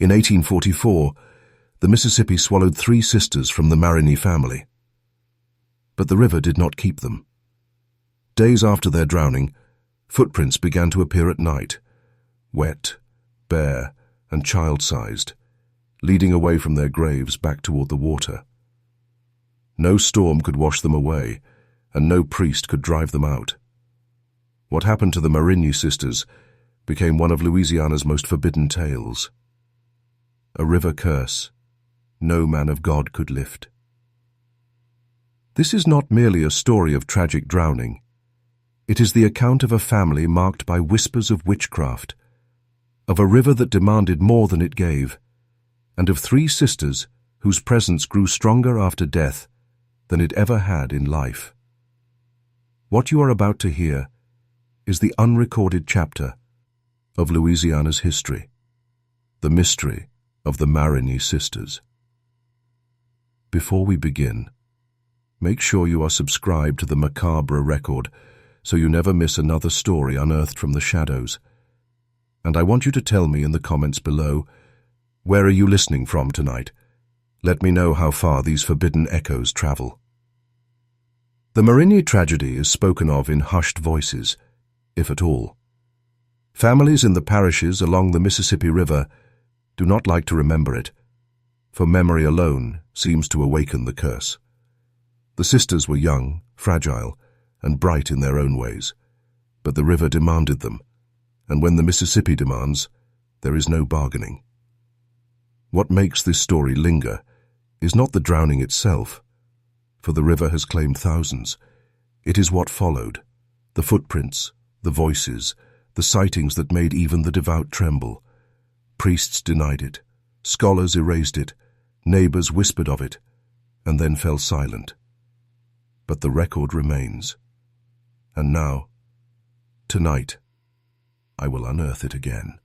In 1844, the Mississippi swallowed 3 sisters from the Marini family. But the river did not keep them. Days after their drowning, footprints began to appear at night, wet, bare, and child-sized, leading away from their graves back toward the water. No storm could wash them away, and no priest could drive them out. What happened to the Marigny sisters became one of Louisiana's most forbidden tales. A river curse no man of God could lift. This is not merely a story of tragic drowning. It is the account of a family marked by whispers of witchcraft, of a river that demanded more than it gave, and of 3 sisters whose presence grew stronger after death than it ever had in life. What you are about to hear is the unrecorded chapter of Louisiana's history, the mystery of the Marigny sisters. Before we begin, make sure you are subscribed to the Macabre Record so you never miss another story unearthed from the shadows. And I want you to tell me in the comments below, where are you listening from tonight? Let me know how far these forbidden echoes travel. The Marigny tragedy is spoken of in hushed voices, if at all. Families in the parishes along the Mississippi River do not like to remember it, for memory alone seems to awaken the curse. The sisters were young, fragile, and bright in their own ways, but the river demanded them, and when the Mississippi demands, there is no bargaining. What makes this story linger is not the drowning itself, for the river has claimed thousands. It is what followed, the footprints, the voices, the sightings that made even the devout tremble. Priests denied it, scholars erased it, neighbors whispered of it, and then fell silent. But the record remains. And now, tonight, I will unearth it again.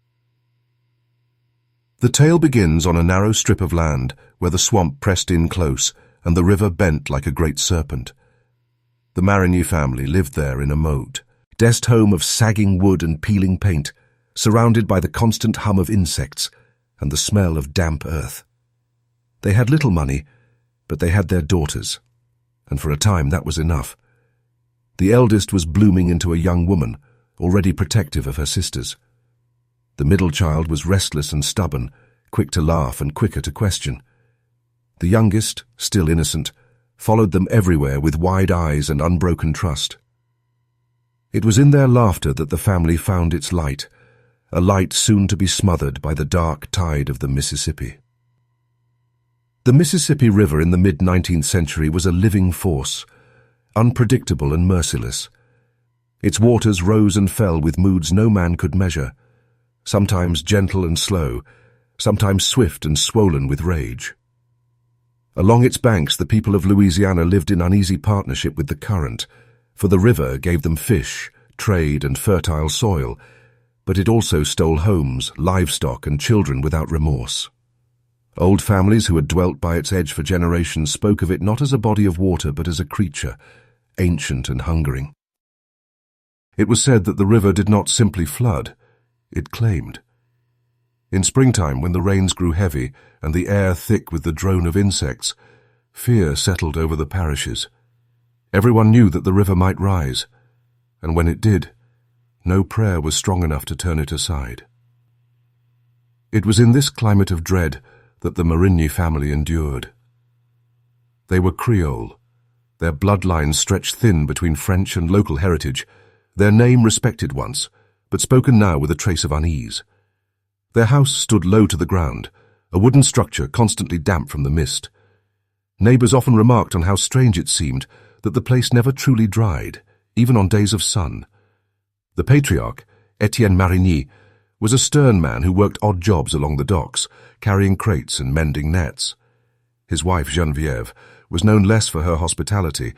The tale begins on a narrow strip of land where the swamp pressed in close and the river bent like a great serpent. The Marigny family lived there in a moat, decked home of sagging wood and peeling paint, surrounded by the constant hum of insects and the smell of damp earth. They had little money, but they had their daughters, and for a time that was enough. The eldest was blooming into a young woman, already protective of her sisters. The middle child was restless and stubborn, quick to laugh and quicker to question. The youngest, still innocent, followed them everywhere with wide eyes and unbroken trust. It was in their laughter that the family found its light, a light soon to be smothered by the dark tide of the Mississippi. The Mississippi River in the mid-19th century was a living force, unpredictable and merciless. Its waters rose and fell with moods no man could measure, sometimes gentle and slow, sometimes swift and swollen with rage. Along its banks, the people of Louisiana lived in uneasy partnership with the current, for the river gave them fish, trade, and fertile soil, but it also stole homes, livestock, and children without remorse. Old families who had dwelt by its edge for generations spoke of it not as a body of water but as a creature, ancient and hungering. It was said that the river did not simply flood, it claimed. In springtime, when the rains grew heavy and the air thick with the drone of insects, fear settled over the parishes. Everyone knew that the river might rise, and when it did, no prayer was strong enough to turn it aside. It was in this climate of dread that the Marigny family endured. They were Creole, their bloodlines stretched thin between French and local heritage, their name respected once, but spoken now with a trace of unease. Their house stood low to the ground, a wooden structure constantly damp from the mist. Neighbors often remarked on how strange it seemed that the place never truly dried, even on days of sun. The patriarch, Etienne Marigny, was a stern man who worked odd jobs along the docks, carrying crates and mending nets. His wife, Geneviève, was known less for her hospitality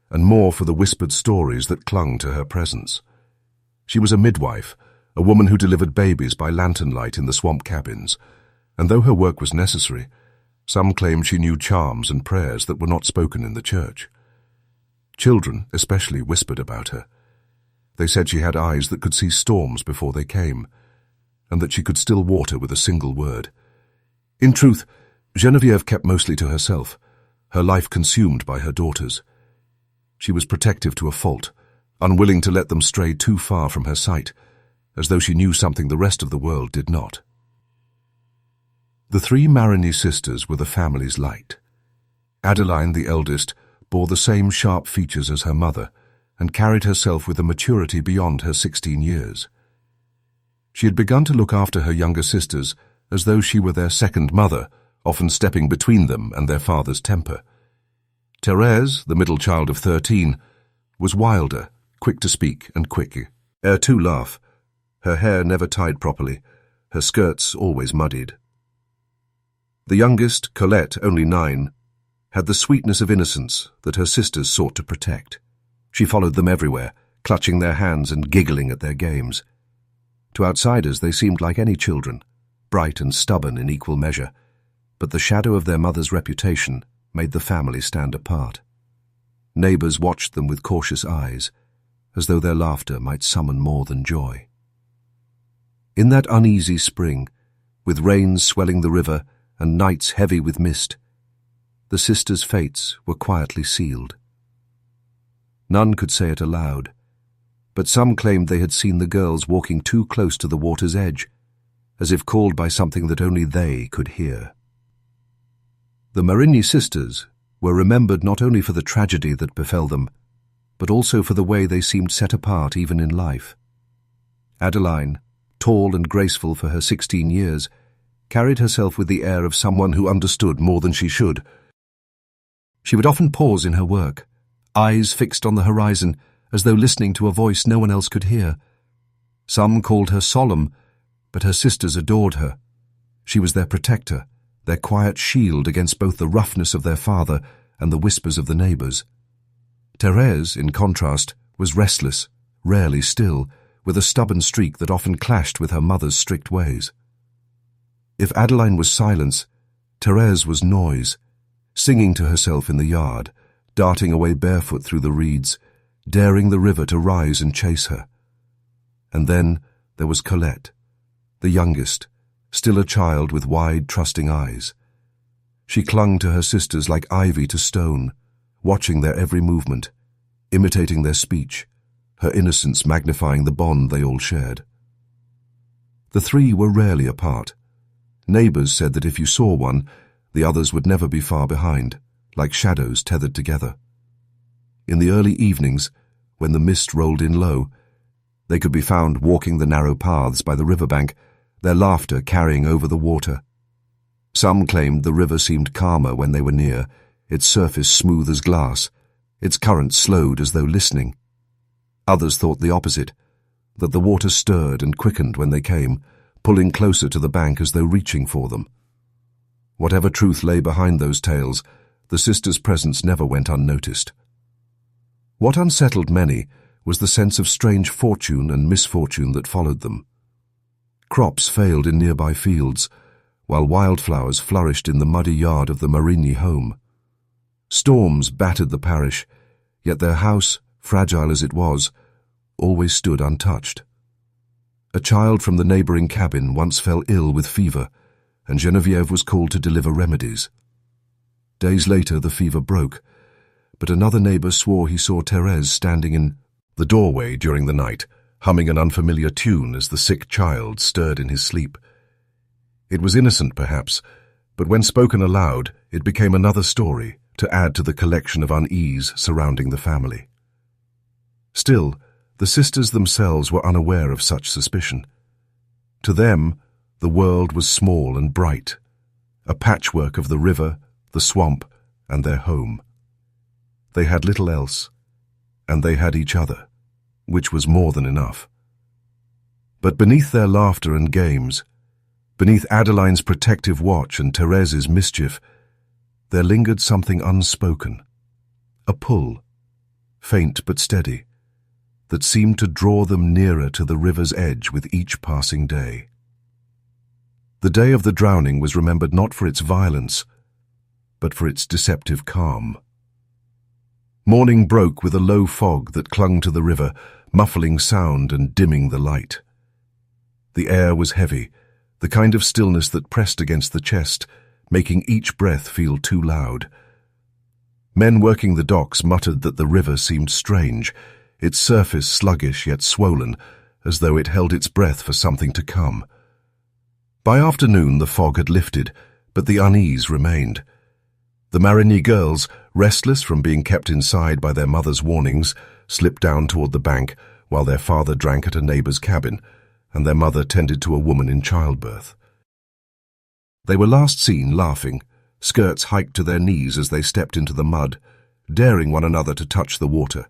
and more for the whispered stories that clung to her presence. She was a midwife, a woman who delivered babies by lantern light in the swamp cabins, and though her work was necessary, some claimed she knew charms and prayers that were not spoken in the church. Children especially whispered about her. They said she had eyes that could see storms before they came, and that she could still water with a single word. In truth, Geneviève kept mostly to herself, her life consumed by her daughters. She was protective to a fault, unwilling to let them stray too far from her sight, as though she knew something the rest of the world did not. The three Marini sisters were the family's light. Adeline, the eldest, bore the same sharp features as her mother and carried herself with a maturity beyond her 16 years. She had begun to look after her younger sisters as though she were their second mother, often stepping between them and their father's temper. Thérèse, the middle child of 13, was wilder, quick to speak and quick to laugh, her hair never tied properly, her skirts always muddied. The youngest, Colette, only 9, had the sweetness of innocence that her sisters sought to protect. She followed them everywhere, clutching their hands and giggling at their games. To outsiders they seemed like any children, bright and stubborn in equal measure, but the shadow of their mother's reputation made the family stand apart. Neighbors watched them with cautious eyes, as though their laughter might summon more than joy. In that uneasy spring, with rains swelling the river and nights heavy with mist, the sisters' fates were quietly sealed. None could say it aloud, but some claimed they had seen the girls walking too close to the water's edge, as if called by something that only they could hear. The Marigny sisters were remembered not only for the tragedy that befell them, but also for the way they seemed set apart even in life. Adeline, tall and graceful for her 16 years, carried herself with the air of someone who understood more than she should. She would often pause in her work, eyes fixed on the horizon, as though listening to a voice no one else could hear. Some called her solemn, but her sisters adored her. She was their protector, their quiet shield against both the roughness of their father and the whispers of the neighbors. Thérèse, in contrast, was restless, rarely still, with a stubborn streak that often clashed with her mother's strict ways. If Adeline was silence, Thérèse was noise, singing to herself in the yard, darting away barefoot through the reeds, daring the river to rise and chase her. And then there was Colette, the youngest, still a child with wide, trusting eyes. She clung to her sisters like ivy to stone, watching their every movement, imitating their speech, her innocence magnifying the bond they all shared. The three were rarely apart. Neighbors said that if you saw one, the others would never be far behind, like shadows tethered together. In the early evenings, when the mist rolled in low, they could be found walking the narrow paths by the riverbank, their laughter carrying over the water. Some claimed the river seemed calmer when they were near, its surface smooth as glass, its current slowed as though listening. Others thought the opposite, that the water stirred and quickened when they came, pulling closer to the bank as though reaching for them. Whatever truth lay behind those tales, the sisters' presence never went unnoticed. What unsettled many was the sense of strange fortune and misfortune that followed them. Crops failed in nearby fields, while wildflowers flourished in the muddy yard of the Marigny home. Storms battered the parish, yet their house, fragile as it was, always stood untouched. A child from the neighboring cabin once fell ill with fever, and Geneviève was called to deliver remedies. Days later the fever broke, but another neighbor swore he saw Thérèse standing in the doorway during the night, humming an unfamiliar tune as the sick child stirred in his sleep. It was innocent, perhaps, but when spoken aloud, it became another story to add to the collection of unease surrounding the family. Still, the sisters themselves were unaware of such suspicion. To them, the world was small and bright, a patchwork of the river, the swamp, and their home. They had little else, and they had each other, which was more than enough. But beneath their laughter and games, beneath Adeline's protective watch and Thérèse's mischief, there lingered something unspoken, a pull, faint but steady, that seemed to draw them nearer to the river's edge with each passing day. The day of the drowning was remembered not for its violence, but for its deceptive calm. Morning broke with a low fog that clung to the river, muffling sound and dimming the light. The air was heavy, the kind of stillness that pressed against the chest, making each breath feel too loud. Men working the docks muttered that the river seemed strange, its surface sluggish yet swollen, as though it held its breath for something to come. By afternoon the fog had lifted, but the unease remained. The Marigny girls, restless from being kept inside by their mother's warnings, slipped down toward the bank while their father drank at a neighbor's cabin, and their mother tended to a woman in childbirth. They were last seen laughing, skirts hiked to their knees as they stepped into the mud, daring one another to touch the water.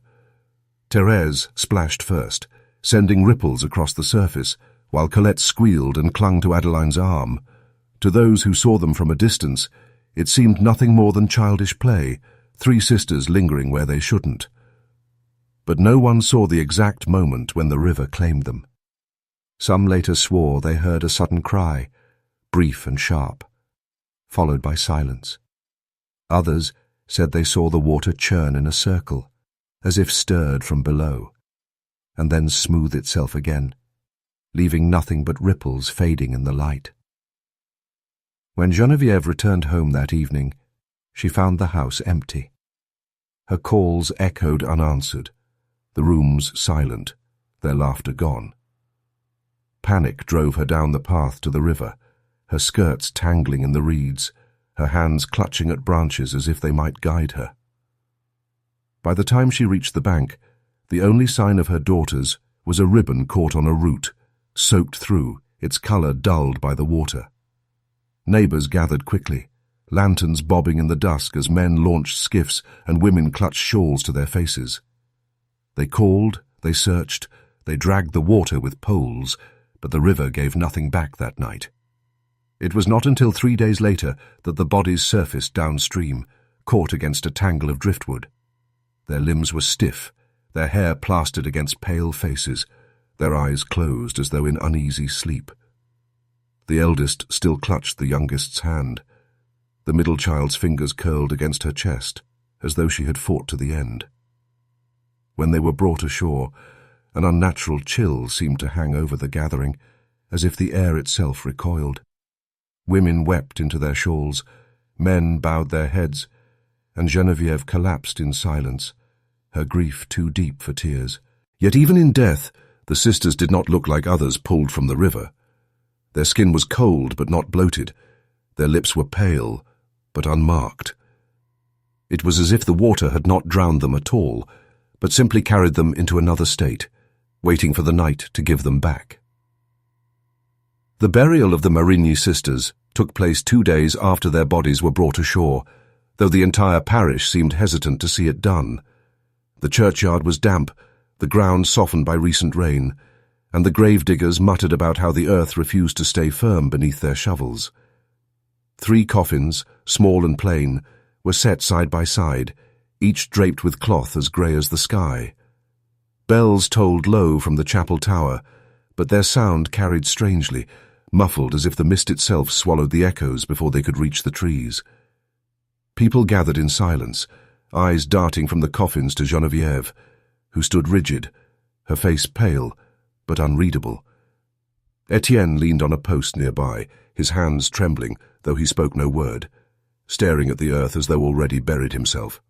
Thérèse splashed first, sending ripples across the surface, while Colette squealed and clung to Adeline's arm. To those who saw them from a distance, it seemed nothing more than childish play, three sisters lingering where they shouldn't. But no one saw the exact moment when the river claimed them. Some later swore they heard a sudden cry, brief and sharp, followed by silence. Others said they saw the water churn in a circle, as if stirred from below, and then smooth itself again, leaving nothing but ripples fading in the light. When Geneviève returned home that evening, she found the house empty. Her calls echoed unanswered, the rooms silent, their laughter gone. Panic drove her down the path to the river, her skirts tangling in the reeds, her hands clutching at branches as if they might guide her. By the time she reached the bank, the only sign of her daughters was a ribbon caught on a root, soaked through, its color dulled by the water. Neighbors gathered quickly, lanterns bobbing in the dusk as men launched skiffs and women clutched shawls to their faces. They called, they searched, they dragged the water with poles, but the river gave nothing back that night. It was not until 3 days later that the bodies surfaced downstream, caught against a tangle of driftwood. Their limbs were stiff, their hair plastered against pale faces, their eyes closed as though in uneasy sleep. The eldest still clutched the youngest's hand. The middle child's fingers curled against her chest, as though she had fought to the end. When they were brought ashore, an unnatural chill seemed to hang over the gathering, as if the air itself recoiled. Women wept into their shawls, men bowed their heads, and Geneviève collapsed in silence, her grief too deep for tears. Yet even in death, the sisters did not look like others pulled from the river. Their skin was cold but not bloated. Their lips were pale but unmarked. It was as if the water had not drowned them at all, but simply carried them into another state, waiting for the night to give them back. The burial of the Marigny sisters took place 2 days after their bodies were brought ashore, though the entire parish seemed hesitant to see it done. The churchyard was damp, the ground softened by recent rain, and the gravediggers muttered about how the earth refused to stay firm beneath their shovels. 3 coffins, small and plain, were set side by side, each draped with cloth as grey as the sky. Bells tolled low from the chapel tower, but their sound carried strangely, muffled as if the mist itself swallowed the echoes before they could reach the trees. People gathered in silence, eyes darting from the coffins to Geneviève, who stood rigid, her face pale but unreadable. Etienne leaned on a post nearby, his hands trembling, though he spoke no word, staring at the earth as though already buried himself.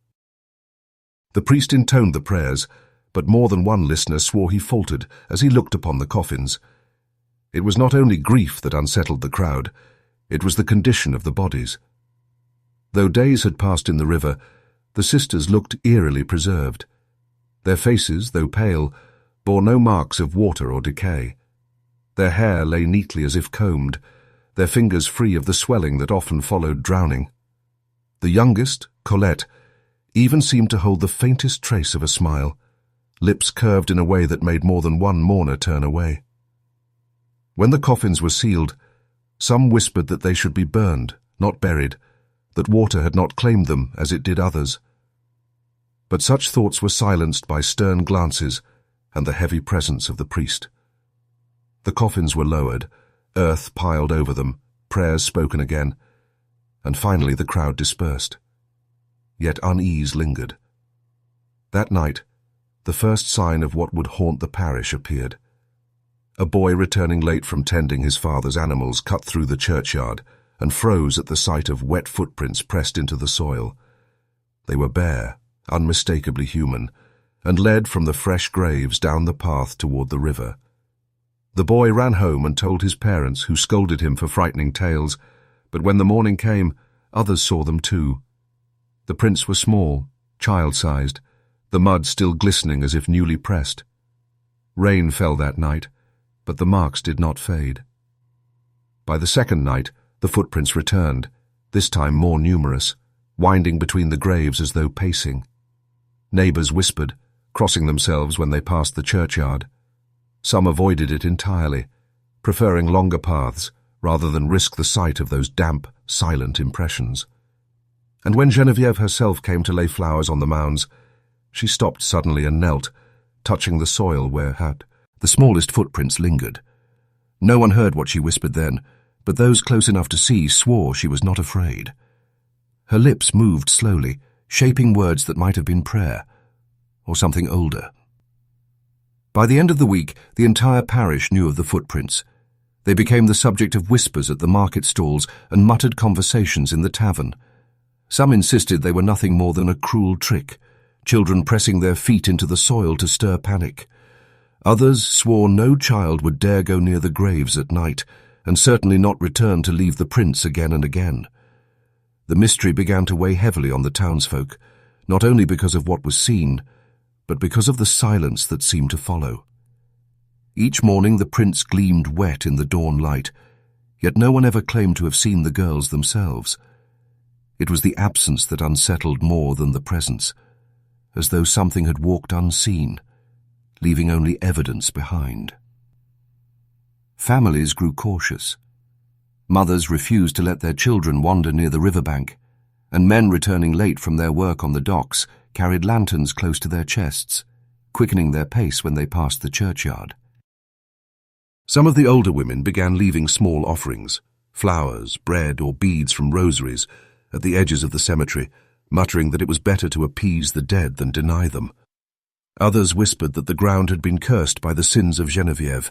The priest intoned the prayers, but more than one listener swore he faltered as he looked upon the coffins. It was not only grief that unsettled the crowd, it was the condition of the bodies. Though days had passed in the river, the sisters looked eerily preserved. Their faces, though pale, bore no marks of water or decay. Their hair lay neatly as if combed, their fingers free of the swelling that often followed drowning. The youngest, Colette, even seemed to hold the faintest trace of a smile, lips curved in a way that made more than one mourner turn away. When the coffins were sealed, some whispered that they should be burned, not buried, that water had not claimed them as it did others. But such thoughts were silenced by stern glances and the heavy presence of the priest. The coffins were lowered, earth piled over them, prayers spoken again, and finally the crowd dispersed. Yet unease lingered. That night, the first sign of what would haunt the parish appeared. A boy returning late from tending his father's animals cut through the churchyard and froze at the sight of wet footprints pressed into the soil. They were bare, unmistakably human, and led from the fresh graves down the path toward the river. The boy ran home and told his parents, who scolded him for frightening tales, but when the morning came, others saw them too. The prints were small, child-sized, the mud still glistening as if newly pressed. Rain fell that night, but the marks did not fade. By the second night, the footprints returned, this time more numerous, winding between the graves as though pacing. Neighbors whispered, crossing themselves when they passed the churchyard. Some avoided it entirely, preferring longer paths rather than risk the sight of those damp, silent impressions. And when Geneviève herself came to lay flowers on the mounds, she stopped suddenly and knelt, touching the soil where the smallest footprints lingered. No one heard what she whispered then, but those close enough to see swore she was not afraid. Her lips moved slowly, shaping words that might have been prayer, or something older. By the end of the week, the entire parish knew of the footprints. They became the subject of whispers at the market stalls and muttered conversations in the tavern. Some insisted they were nothing more than a cruel trick, children pressing their feet into the soil to stir panic. Others swore no child would dare go near the graves at night, and certainly not return to leave the prints again and again. The mystery began to weigh heavily on the townsfolk, not only because of what was seen, but because of the silence that seemed to follow. Each morning the prints gleamed wet in the dawn light, yet no one ever claimed to have seen the girls themselves. It was the absence that unsettled more than the presence, as though something had walked unseen, leaving only evidence behind. Families grew cautious. Mothers refused to let their children wander near the riverbank, and men returning late from their work on the docks carried lanterns close to their chests, quickening their pace when they passed the churchyard. Some of the older women began leaving small offerings, flowers, bread, or beads from rosaries, at the edges of the cemetery, muttering that it was better to appease the dead than deny them. Others whispered that the ground had been cursed by the sins of Geneviève,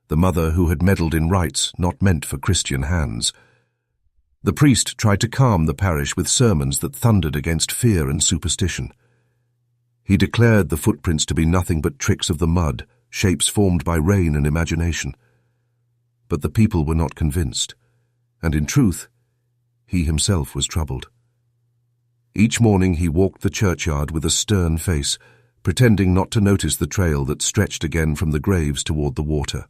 the mother who had meddled in rites not meant for Christian hands. The priest tried to calm the parish with sermons that thundered against fear and superstition. He declared the footprints to be nothing but tricks of the mud, shapes formed by rain and imagination. But the people were not convinced, and in truth, he himself was troubled. Each morning he walked the churchyard with a stern face, pretending not to notice the trail that stretched again from the graves toward the water.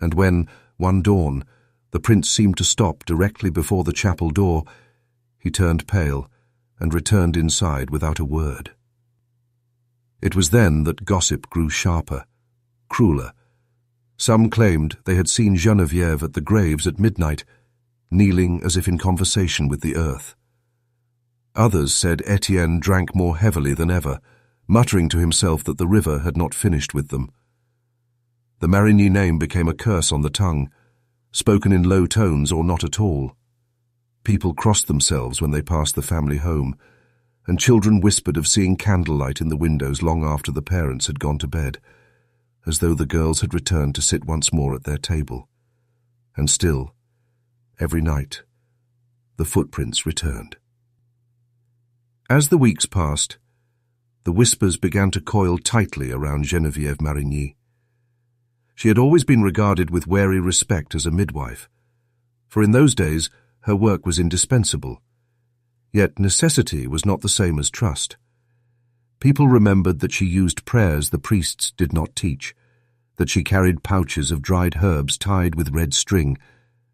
And when, one dawn, the prince seemed to stop directly before the chapel door, he turned pale and returned inside without a word. It was then that gossip grew sharper, crueler. Some claimed they had seen Geneviève at the graves at midnight, kneeling as if in conversation with the earth. Others said Etienne drank more heavily than ever, muttering to himself that the river had not finished with them. The Marigny name became a curse on the tongue, spoken in low tones or not at all. People crossed themselves when they passed the family home, and children whispered of seeing candlelight in the windows long after the parents had gone to bed, as though the girls had returned to sit once more at their table. And still, every night, the footprints returned. As the weeks passed, the whispers began to coil tightly around Geneviève Marigny. She had always been regarded with wary respect as a midwife, for in those days her work was indispensable. Yet necessity was not the same as trust. People remembered that she used prayers the priests did not teach, that she carried pouches of dried herbs tied with red string,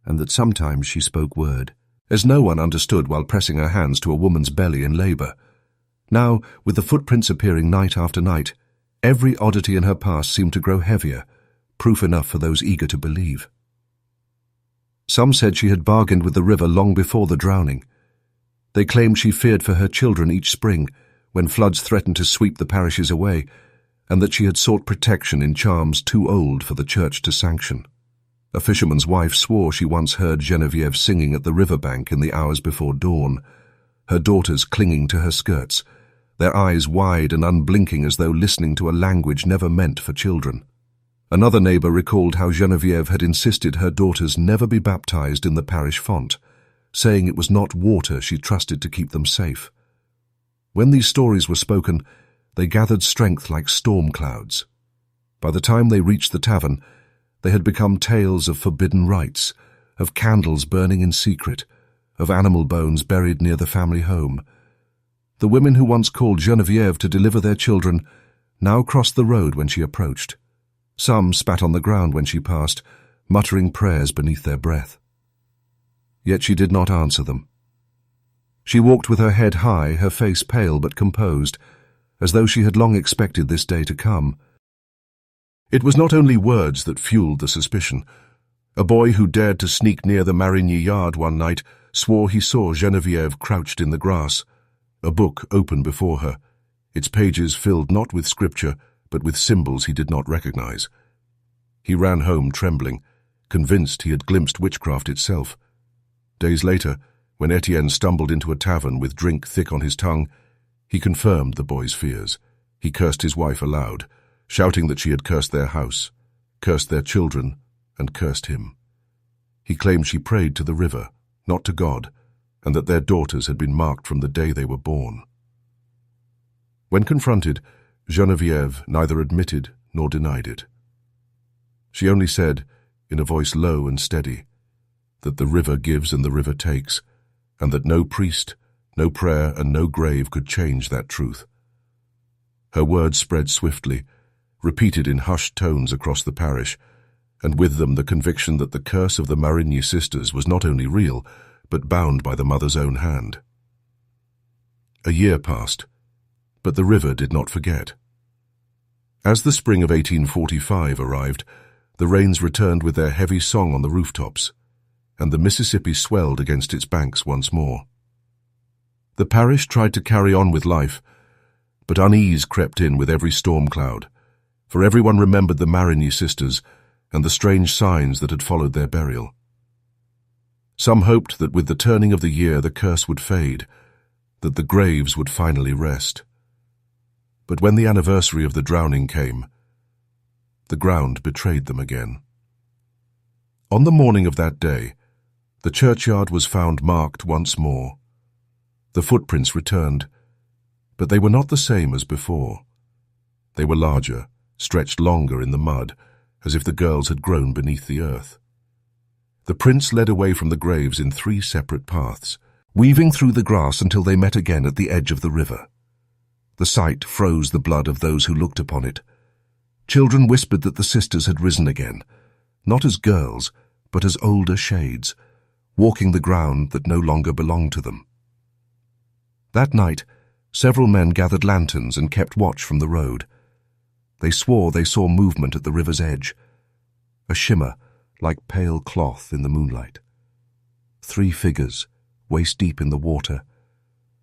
and that sometimes she spoke word, as no one understood while pressing her hands to a woman's belly in labor. Now, with the footprints appearing night after night, every oddity in her past seemed to grow heavier, proof enough for those eager to believe. Some said she had bargained with the river long before the drowning. They claimed she feared for her children each spring, when floods threatened to sweep the parishes away, and that she had sought protection in charms too old for the church to sanction. A fisherman's wife swore she once heard Geneviève singing at the riverbank in the hours before dawn, her daughters clinging to her skirts, their eyes wide and unblinking as though listening to a language never meant for children. Another neighbor recalled how Geneviève had insisted her daughters never be baptized in the parish font, saying it was not water she trusted to keep them safe. When these stories were spoken, they gathered strength like storm clouds. By the time they reached the tavern, they had become tales of forbidden rites, of candles burning in secret, of animal bones buried near the family home. The women who once called Geneviève to deliver their children now crossed the road when she approached. Some spat on the ground when she passed, muttering prayers beneath their breath. Yet she did not answer them. She walked with her head high, her face pale but composed, as though she had long expected this day to come. It was not only words that fueled the suspicion. A boy who dared to sneak near the Marigny yard one night swore he saw Geneviève crouched in the grass, a book open before her, its pages filled not with scripture, but with symbols he did not recognize. He ran home trembling, convinced he had glimpsed witchcraft itself. Days later, when Etienne stumbled into a tavern with drink thick on his tongue, he confirmed the boy's fears. He cursed his wife aloud, shouting that she had cursed their house, cursed their children, and cursed him. He claimed she prayed to the river, not to God, and that their daughters had been marked from the day they were born. When confronted, Geneviève neither admitted nor denied it. She only said, in a voice low and steady, that the river gives and the river takes, and that no priest, no prayer, and no grave could change that truth. Her words spread swiftly, repeated in hushed tones across the parish, and with them the conviction that the curse of the Marigny sisters was not only real, but bound by the mother's own hand. A year passed, but the river did not forget. As the spring of 1845 arrived, the rains returned with their heavy song on the rooftops, and the Mississippi swelled against its banks once more. The parish tried to carry on with life, but unease crept in with every storm cloud, for everyone remembered the Marigny sisters and the strange signs that had followed their burial. Some hoped that with the turning of the year the curse would fade, that the graves would finally rest. But when the anniversary of the drowning came, the ground betrayed them again. On the morning of that day, the churchyard was found marked once more. The footprints returned, but they were not the same as before. They were larger, stretched longer in the mud, as if the girls had grown beneath the earth. The prints led away from the graves in 3 separate paths, weaving through the grass until they met again at the edge of the river. The sight froze the blood of those who looked upon it. Children whispered that the sisters had risen again, not as girls, but as older shades, walking the ground that no longer belonged to them. That night, several men gathered lanterns and kept watch from the road. They swore they saw movement at the river's edge, a shimmer like pale cloth in the moonlight. 3 figures, waist-deep in the water,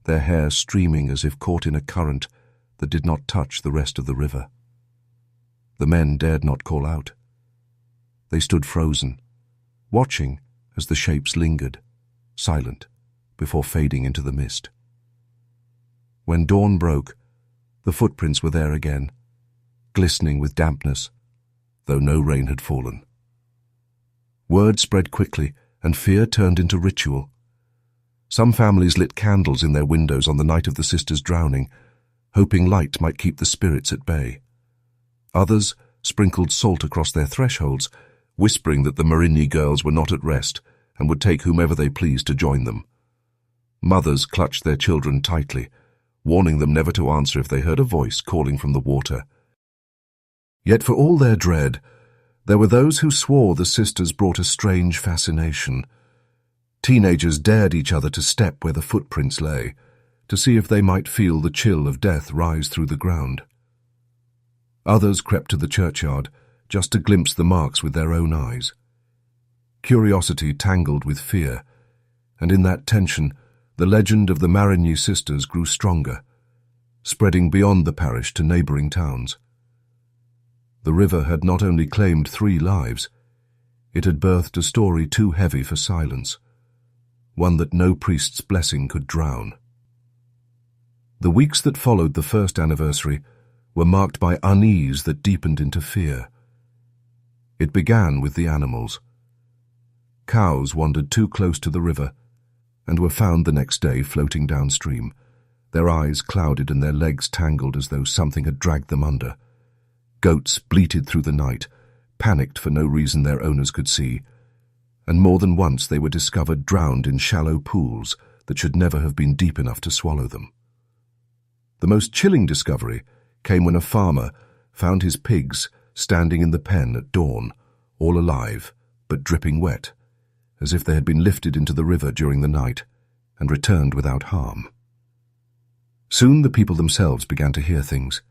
their hair streaming as if caught in a current that did not touch the rest of the river. The men dared not call out. They stood frozen, watching as the shapes lingered, silent, before fading into the mist. When dawn broke, the footprints were there again, glistening with dampness, though no rain had fallen. Word spread quickly, and fear turned into ritual. Some families lit candles in their windows on the night of the sisters' drowning, hoping light might keep the spirits at bay. Others sprinkled salt across their thresholds, whispering that the Marini girls were not at rest and would take whomever they pleased to join them. Mothers clutched their children tightly, warning them never to answer if they heard a voice calling from the water. Yet for all their dread, there were those who swore the sisters brought a strange fascination. Teenagers dared each other to step where the footprints lay, to see if they might feel the chill of death rise through the ground. Others crept to the churchyard, just to glimpse the marks with their own eyes. Curiosity tangled with fear, and in that tension, the legend of the Marigny sisters grew stronger, spreading beyond the parish to neighboring towns. The river had not only claimed 3 lives, it had birthed a story too heavy for silence, one that no priest's blessing could drown. The weeks that followed the first anniversary were marked by unease that deepened into fear. It began with the animals. Cows wandered too close to the river and were found the next day floating downstream, their eyes clouded and their legs tangled as though something had dragged them under. Goats bleated through the night, panicked for no reason their owners could see, and more than once they were discovered drowned in shallow pools that should never have been deep enough to swallow them. The most chilling discovery came when a farmer found his pigs standing in the pen at dawn, all alive but dripping wet, as if they had been lifted into the river during the night and returned without harm. Soon the people themselves began to hear things.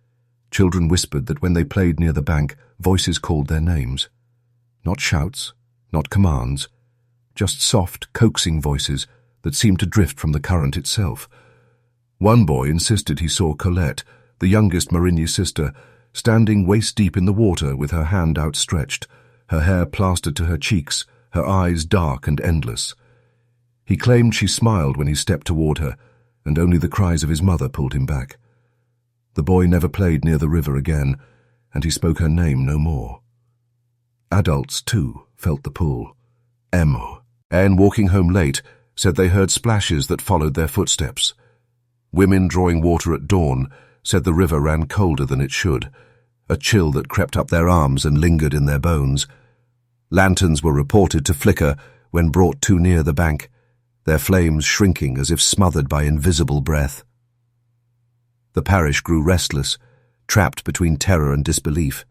Children whispered that when they played near the bank, voices called their names. Not shouts, not commands, just soft, coaxing voices that seemed to drift from the current itself. One boy insisted he saw Colette, the youngest Marigny sister, standing waist-deep in the water with her hand outstretched, her hair plastered to her cheeks, her eyes dark and endless. He claimed she smiled when he stepped toward her, and only the cries of his mother pulled him back. The boy never played near the river again, and he spoke her name no more. Adults, too, felt the pull. Emo, and walking home late, said they heard splashes that followed their footsteps. Women drawing water at dawn said the river ran colder than it should, a chill that crept up their arms and lingered in their bones. Lanterns were reported to flicker when brought too near the bank, their flames shrinking as if smothered by invisible breath. The parish grew restless, trapped between terror and disbelief.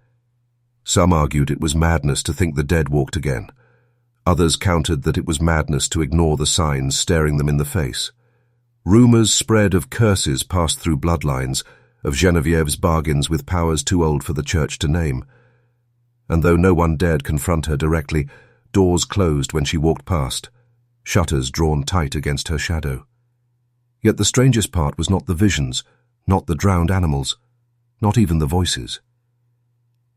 Some argued it was madness to think the dead walked again. Others countered that it was madness to ignore the signs staring them in the face. Rumors spread of curses passed through bloodlines, of Genevieve's bargains with powers too old for the church to name. And though no one dared confront her directly, doors closed when she walked past, shutters drawn tight against her shadow. Yet the strangest part was not the visions, not the drowned animals, not even the voices.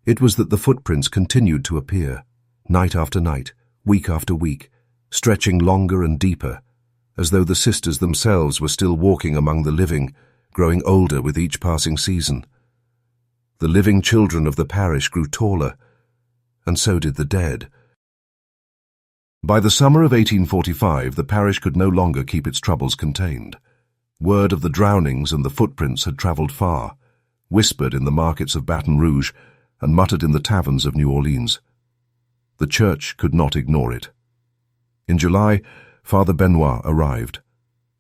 It was that the footprints continued to appear, night after night, week after week, stretching longer and deeper, as though the sisters themselves were still walking among the living, growing older with each passing season. The living children of the parish grew taller, and so did the dead. By the summer of 1845, the parish could no longer keep its troubles contained. Word of the drownings and the footprints had travelled far, whispered in the markets of Baton Rouge and muttered in the taverns of New Orleans. The church could not ignore it. In July, Father Benoit arrived,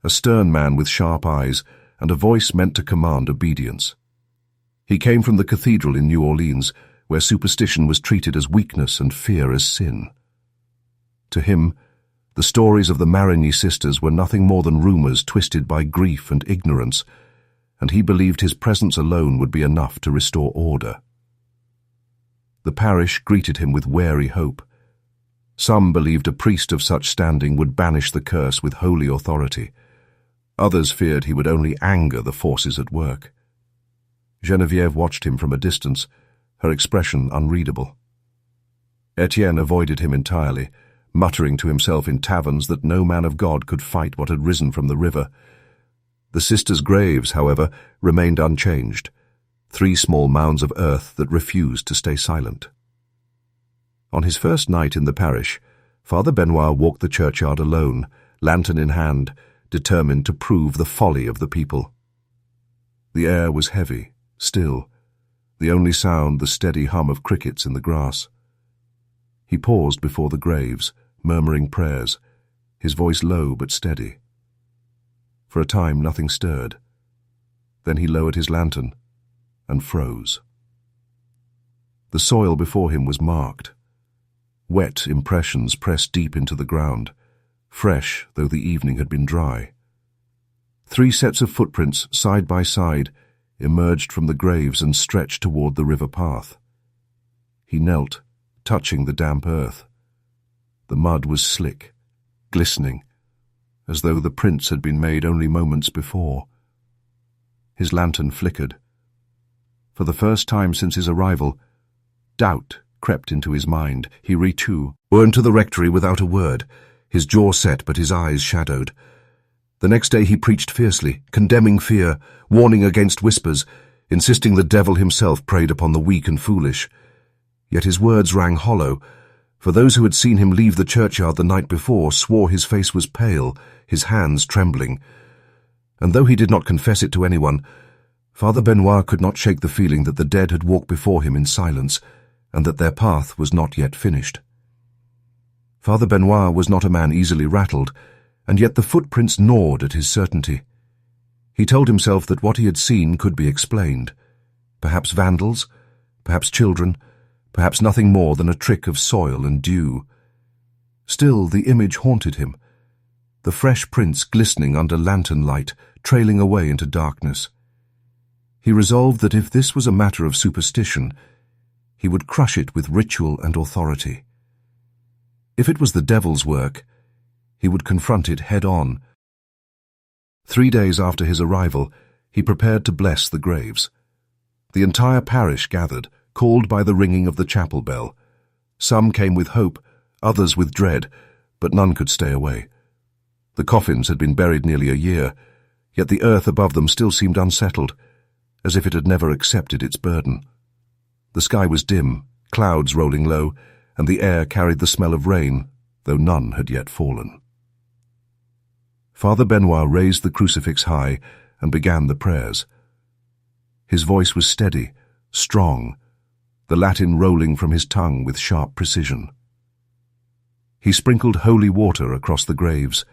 a stern man with sharp eyes and a voice meant to command obedience. He came from the cathedral in New Orleans, where superstition was treated as weakness and fear as sin. To him, the stories of the Marigny sisters were nothing more than rumors twisted by grief and ignorance, and he believed his presence alone would be enough to restore order. The parish greeted him with wary hope. Some believed a priest of such standing would banish the curse with holy authority. Others feared he would only anger the forces at work. Geneviève watched him from a distance, her expression unreadable. Etienne avoided him entirely, muttering to himself in taverns that no man of God could fight what had risen from the river. The sisters' graves, however, remained unchanged, 3 small mounds of earth that refused to stay silent. On his first night in the parish, Father Benoit walked the churchyard alone, lantern in hand, determined to prove the folly of the people. The air was heavy, still, the only sound the steady hum of crickets in the grass. He paused before the graves, murmuring prayers, his voice low but steady. For a time nothing stirred. Then he lowered his lantern and froze. The soil before him was marked. Wet impressions pressed deep into the ground, fresh though the evening had been dry. 3 sets of footprints, side by side, emerged from the graves and stretched toward the river path. He knelt, touching the damp earth. The mud was slick, glistening, as though the prints had been made only moments before. His lantern flickered. For the first time since his arrival, doubt crept into his mind. He returned to the rectory without a word, his jaw set but his eyes shadowed. The next day he preached fiercely, condemning fear, warning against whispers, insisting the devil himself preyed upon the weak and foolish. Yet his words rang hollow, for those who had seen him leave the churchyard the night before swore his face was pale, his hands trembling. And though he did not confess it to anyone, Father Benoit could not shake the feeling that the dead had walked before him in silence, and that their path was not yet finished. Father Benoit was not a man easily rattled, and yet the footprints gnawed at his certainty. He told himself that what he had seen could be explained. Perhaps vandals, perhaps children, perhaps nothing more than a trick of soil and dew. Still, the image haunted him, the fresh prints glistening under lantern light, trailing away into darkness. He resolved that if this was a matter of superstition, he would crush it with ritual and authority. If it was the devil's work, he would confront it head-on. 3 days after his arrival, he prepared to bless the graves. The entire parish gathered, called by the ringing of the chapel bell. Some came with hope, others with dread, but none could stay away. The coffins had been buried nearly a year, yet the earth above them still seemed unsettled, as if it had never accepted its burden. The sky was dim, clouds rolling low, and the air carried the smell of rain, though none had yet fallen. Father Benoit raised the crucifix high and began the prayers. His voice was steady, strong, the Latin rolling from his tongue with sharp precision. He sprinkled holy water across the graves,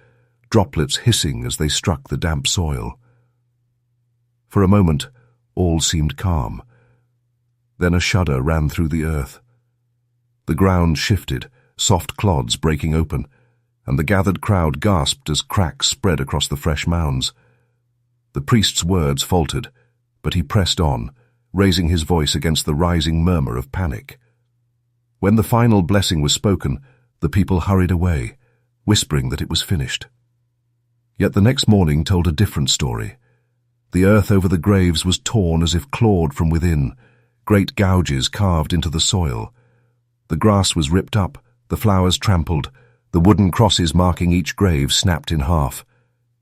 droplets hissing as they struck the damp soil. For a moment, all seemed calm. Then a shudder ran through the earth. The ground shifted, soft clods breaking open, and the gathered crowd gasped as cracks spread across the fresh mounds. The priest's words faltered, but he pressed on, raising his voice against the rising murmur of panic. When the final blessing was spoken, the people hurried away, whispering that it was finished. Yet the next morning told a different story. The earth over the graves was torn as if clawed from within, great gouges carved into the soil. The grass was ripped up, the flowers trampled, the wooden crosses marking each grave snapped in half,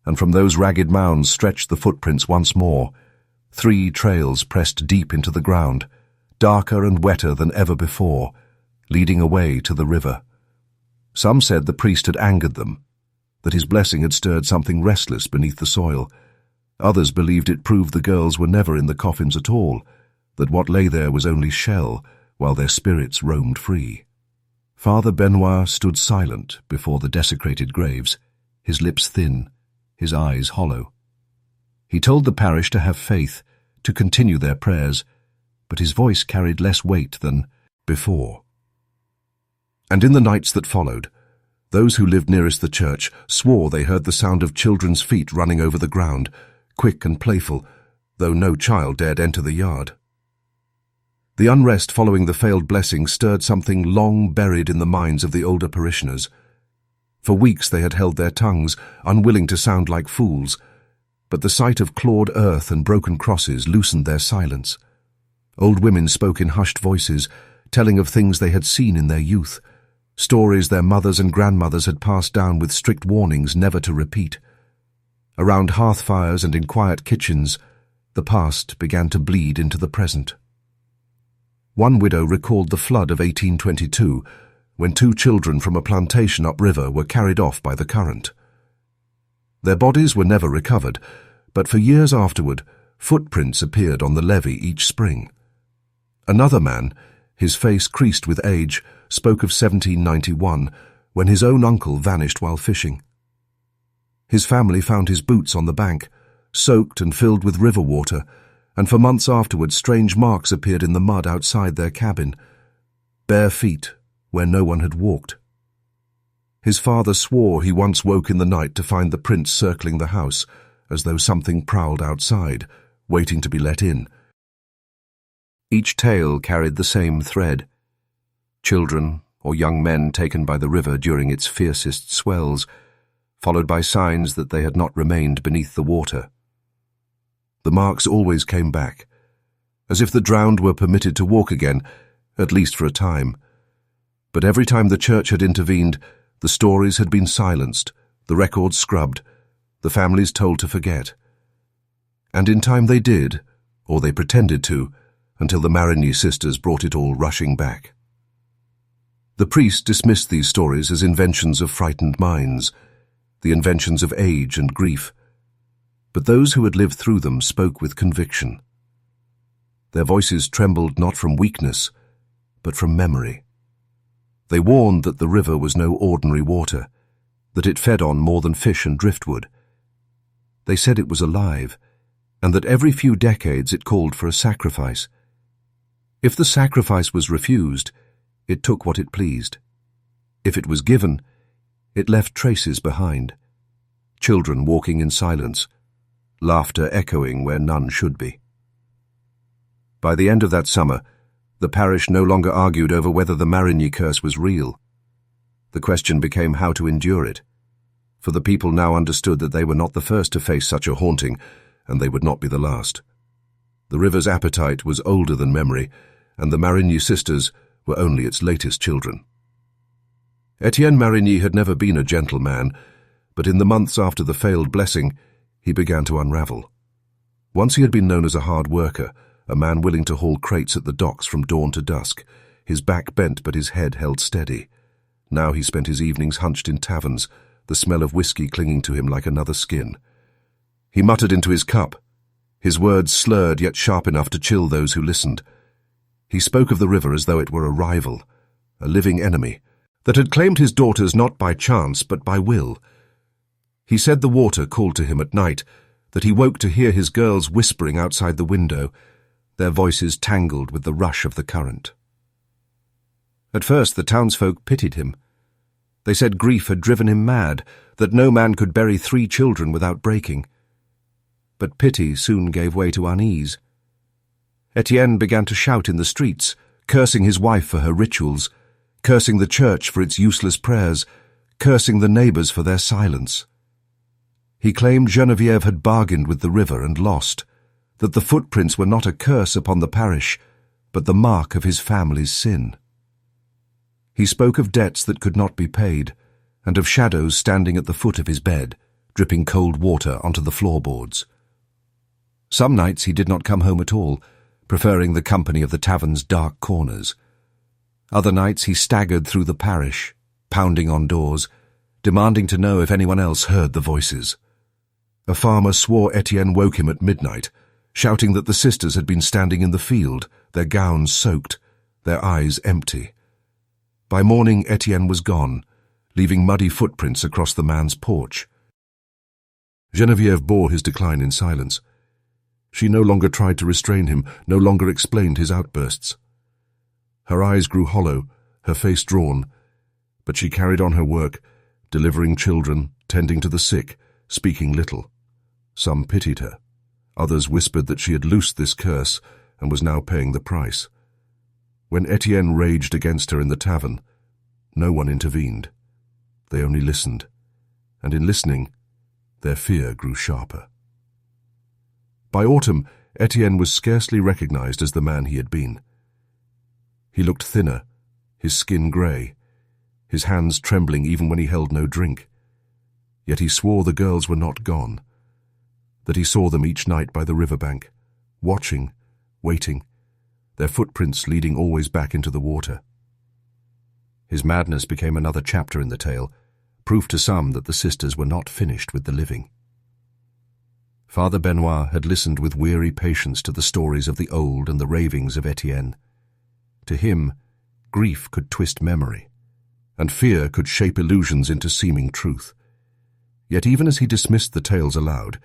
and from those ragged mounds stretched the footprints once more, 3 trails pressed deep into the ground, darker and wetter than ever before, leading away to the river. Some said the priest had angered them, that his blessing had stirred something restless beneath the soil. Others believed it proved the girls were never in the coffins at all, that what lay there was only shell, while their spirits roamed free. Father Benoit stood silent before the desecrated graves, his lips thin, his eyes hollow. He told the parish to have faith, to continue their prayers, but his voice carried less weight than before. And in the nights that followed, those who lived nearest the church swore they heard the sound of children's feet running over the ground, quick and playful, though no child dared enter the yard. The unrest following the failed blessing stirred something long buried in the minds of the older parishioners. For weeks they had held their tongues, unwilling to sound like fools, but the sight of clawed earth and broken crosses loosened their silence. Old women spoke in hushed voices, telling of things they had seen in their youth, stories their mothers and grandmothers had passed down with strict warnings never to repeat. Around hearth fires and in quiet kitchens, the past began to bleed into the present. One widow recalled the flood of 1822, when 2 children from a plantation upriver were carried off by the current. Their bodies were never recovered, but for years afterward, footprints appeared on the levee each spring. Another man, his face creased with age, spoke of 1791, when his own uncle vanished while fishing. His family found his boots on the bank, soaked and filled with river water, and for months afterwards strange marks appeared in the mud outside their cabin, bare feet where no one had walked. His father swore he once woke in the night to find the prints circling the house, as though something prowled outside, waiting to be let in. Each tale carried the same thread. Children or young men taken by the river during its fiercest swells, followed by signs that they had not remained beneath the water. The marks always came back, as if the drowned were permitted to walk again, at least for a time. But every time the church had intervened, the stories had been silenced, the records scrubbed, the families told to forget. And in time they did, or they pretended to, until the Marigny sisters brought it all rushing back. The priest dismissed these stories as inventions of frightened minds, the inventions of age and grief. But those who had lived through them spoke with conviction. Their voices trembled not from weakness, but from memory. They warned that the river was no ordinary water, that it fed on more than fish and driftwood. They said it was alive, and that every few decades it called for a sacrifice. If the sacrifice was refused, it took what it pleased. If it was given, it left traces behind. Children walking in silence, laughter echoing where none should be. By the end of that summer, the parish no longer argued over whether the Marigny curse was real. The question became how to endure it, for the people now understood that they were not the first to face such a haunting, and they would not be the last. The river's appetite was older than memory, and the Marigny sisters were only its latest children. Etienne Marigny had never been a gentle man, but in the months after the failed blessing, he began to unravel. Once he had been known as a hard worker, a man willing to haul crates at the docks from dawn to dusk, his back bent but his head held steady. Now he spent his evenings hunched in taverns, the smell of whiskey clinging to him like another skin. He muttered into his cup, his words slurred yet sharp enough to chill those who listened. He spoke of the river as though it were a rival, a living enemy, that had claimed his daughters not by chance but by will. He said the water called to him at night, that he woke to hear his girls whispering outside the window, their voices tangled with the rush of the current. At first the townsfolk pitied him. They said grief had driven him mad, that no man could bury 3 children without breaking. But pity soon gave way to unease. Etienne began to shout in the streets, cursing his wife for her rituals, cursing the church for its useless prayers, cursing the neighbors for their silence. He claimed Geneviève had bargained with the river and lost, that the footprints were not a curse upon the parish, but the mark of his family's sin. He spoke of debts that could not be paid, and of shadows standing at the foot of his bed, dripping cold water onto the floorboards. Some nights he did not come home at all, preferring the company of the tavern's dark corners. Other nights he staggered through the parish, pounding on doors, demanding to know if anyone else heard the voices. A farmer swore Etienne woke him at midnight, shouting that the sisters had been standing in the field, their gowns soaked, their eyes empty. By morning Etienne was gone, leaving muddy footprints across the man's porch. Geneviève bore his decline in silence. She no longer tried to restrain him, no longer explained his outbursts. Her eyes grew hollow, her face drawn, but she carried on her work, delivering children, tending to the sick, speaking little. Some pitied her. Others whispered that she had loosed this curse and was now paying the price. When Etienne raged against her in the tavern, no one intervened. They only listened, and in listening, their fear grew sharper. By autumn, Etienne was scarcely recognized as the man he had been. He looked thinner, his skin grey, his hands trembling even when he held no drink. Yet he swore the girls were not gone, that he saw them each night by the riverbank, watching, waiting, their footprints leading always back into the water. His madness became another chapter in the tale, proof to some that the sisters were not finished with the living. Father Benoit had listened with weary patience to the stories of the old and the ravings of Etienne. To him, grief could twist memory, and fear could shape illusions into seeming truth. Yet even as he dismissed the tales aloud,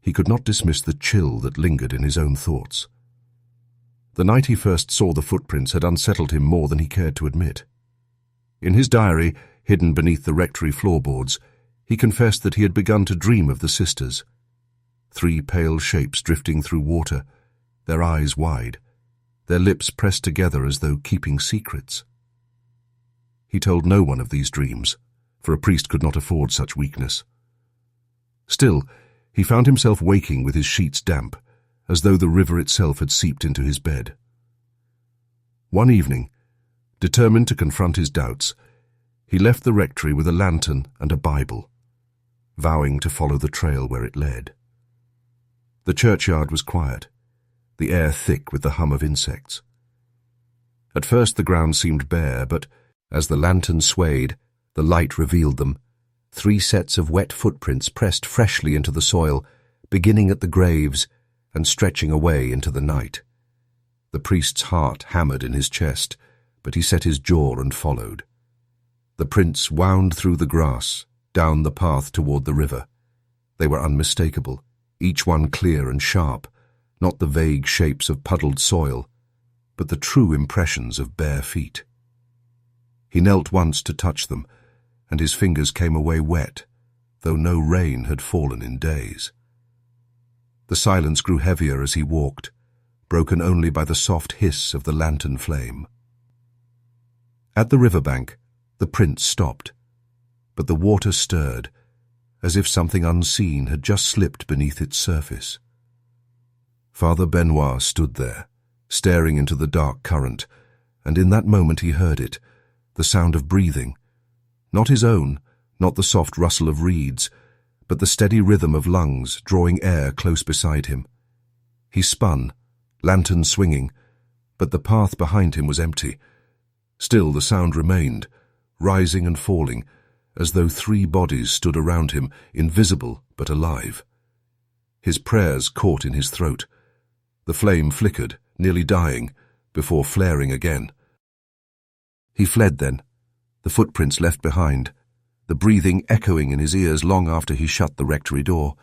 he could not dismiss the chill that lingered in his own thoughts. The night he first saw the footprints had unsettled him more than he cared to admit. In his diary, hidden beneath the rectory floorboards, he confessed that he had begun to dream of the sisters. 3 pale shapes drifting through water, their eyes wide, their lips pressed together as though keeping secrets. He told no one of these dreams, for a priest could not afford such weakness. Still, he found himself waking with his sheets damp, as though the river itself had seeped into his bed. One evening, determined to confront his doubts, he left the rectory with a lantern and a Bible, vowing to follow the trail where it led. The churchyard was quiet, the air thick with the hum of insects. At first the ground seemed bare, but As the lantern swayed, the light revealed them. 3 sets of wet footprints pressed freshly into the soil, beginning at the graves and stretching away into the night. The priest's heart hammered in his chest, but he set his jaw and followed. The prints wound through the grass, down the path toward the river. They were unmistakable, each one clear and sharp, not the vague shapes of puddled soil, but the true impressions of bare feet. He knelt once to touch them, and his fingers came away wet, though no rain had fallen in days. The silence grew heavier as he walked, broken only by the soft hiss of the lantern flame. At the riverbank, the prince stopped, but the water stirred, as if something unseen had just slipped beneath its surface. Father Benoit stood there, staring into the dark current, and in that moment he heard it, the sound of breathing. Not his own, not the soft rustle of reeds, but the steady rhythm of lungs drawing air close beside him. He spun, lantern swinging, but the path behind him was empty. Still the sound remained, rising and falling, as though 3 bodies stood around him, invisible but alive. His prayers caught in his throat. The flame flickered, nearly dying, before flaring again. He fled then, the footprints left behind, the breathing echoing in his ears long after he shut the rectory door.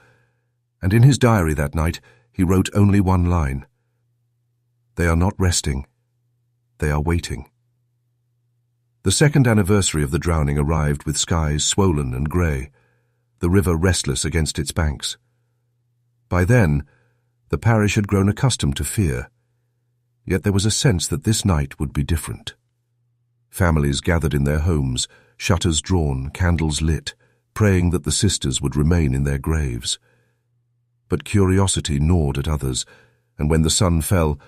And in his diary that night he wrote only one line: "They are not resting, they are waiting." The 2nd anniversary of the drowning arrived with skies swollen and grey, the river restless against its banks. By then, the parish had grown accustomed to fear, yet there was a sense that this night would be different. Families gathered in their homes, shutters drawn, candles lit, praying that the sisters would remain in their graves. But curiosity gnawed at others, and when the sun fell,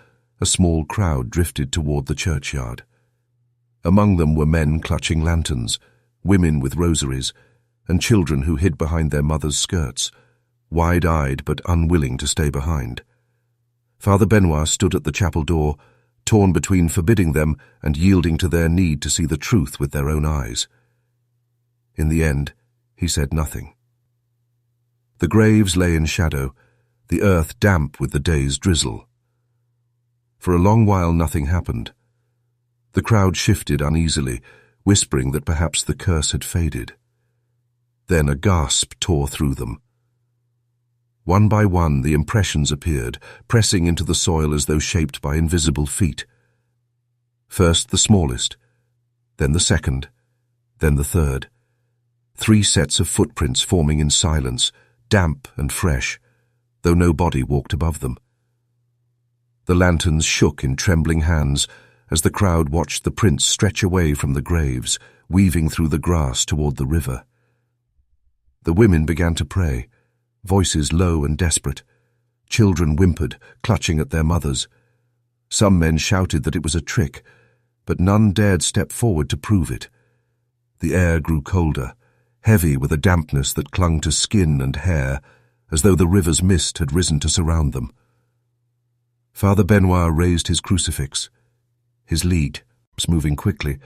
a small crowd drifted toward the churchyard. Among them were men clutching lanterns, women with rosaries, and children who hid behind their mothers' skirts, wide-eyed but unwilling to stay behind. Father Benoit stood at the chapel door, torn between forbidding them and yielding to their need to see the truth with their own eyes. In the end, he said nothing. The graves lay in shadow, the earth damp with the day's drizzle. For a long while nothing happened. The crowd shifted uneasily, whispering that perhaps the curse had faded. Then a gasp tore through them. One by one the impressions appeared, pressing into the soil as though shaped by invisible feet. First the smallest, then the second, then the third. 3 sets of footprints forming in silence, damp and fresh, though no body walked above them. The lanterns shook in trembling hands as the crowd watched the prints stretch away from the graves, weaving through the grass toward the river. The women began to pray, voices low and desperate. Children whimpered, clutching at their mothers. Some men shouted that it was a trick, but none dared step forward to prove it. The air grew colder, heavy with a dampness that clung to skin and hair, as though the river's mist had risen to surround them. Father Benoit raised his crucifix. His lead was moving quickly,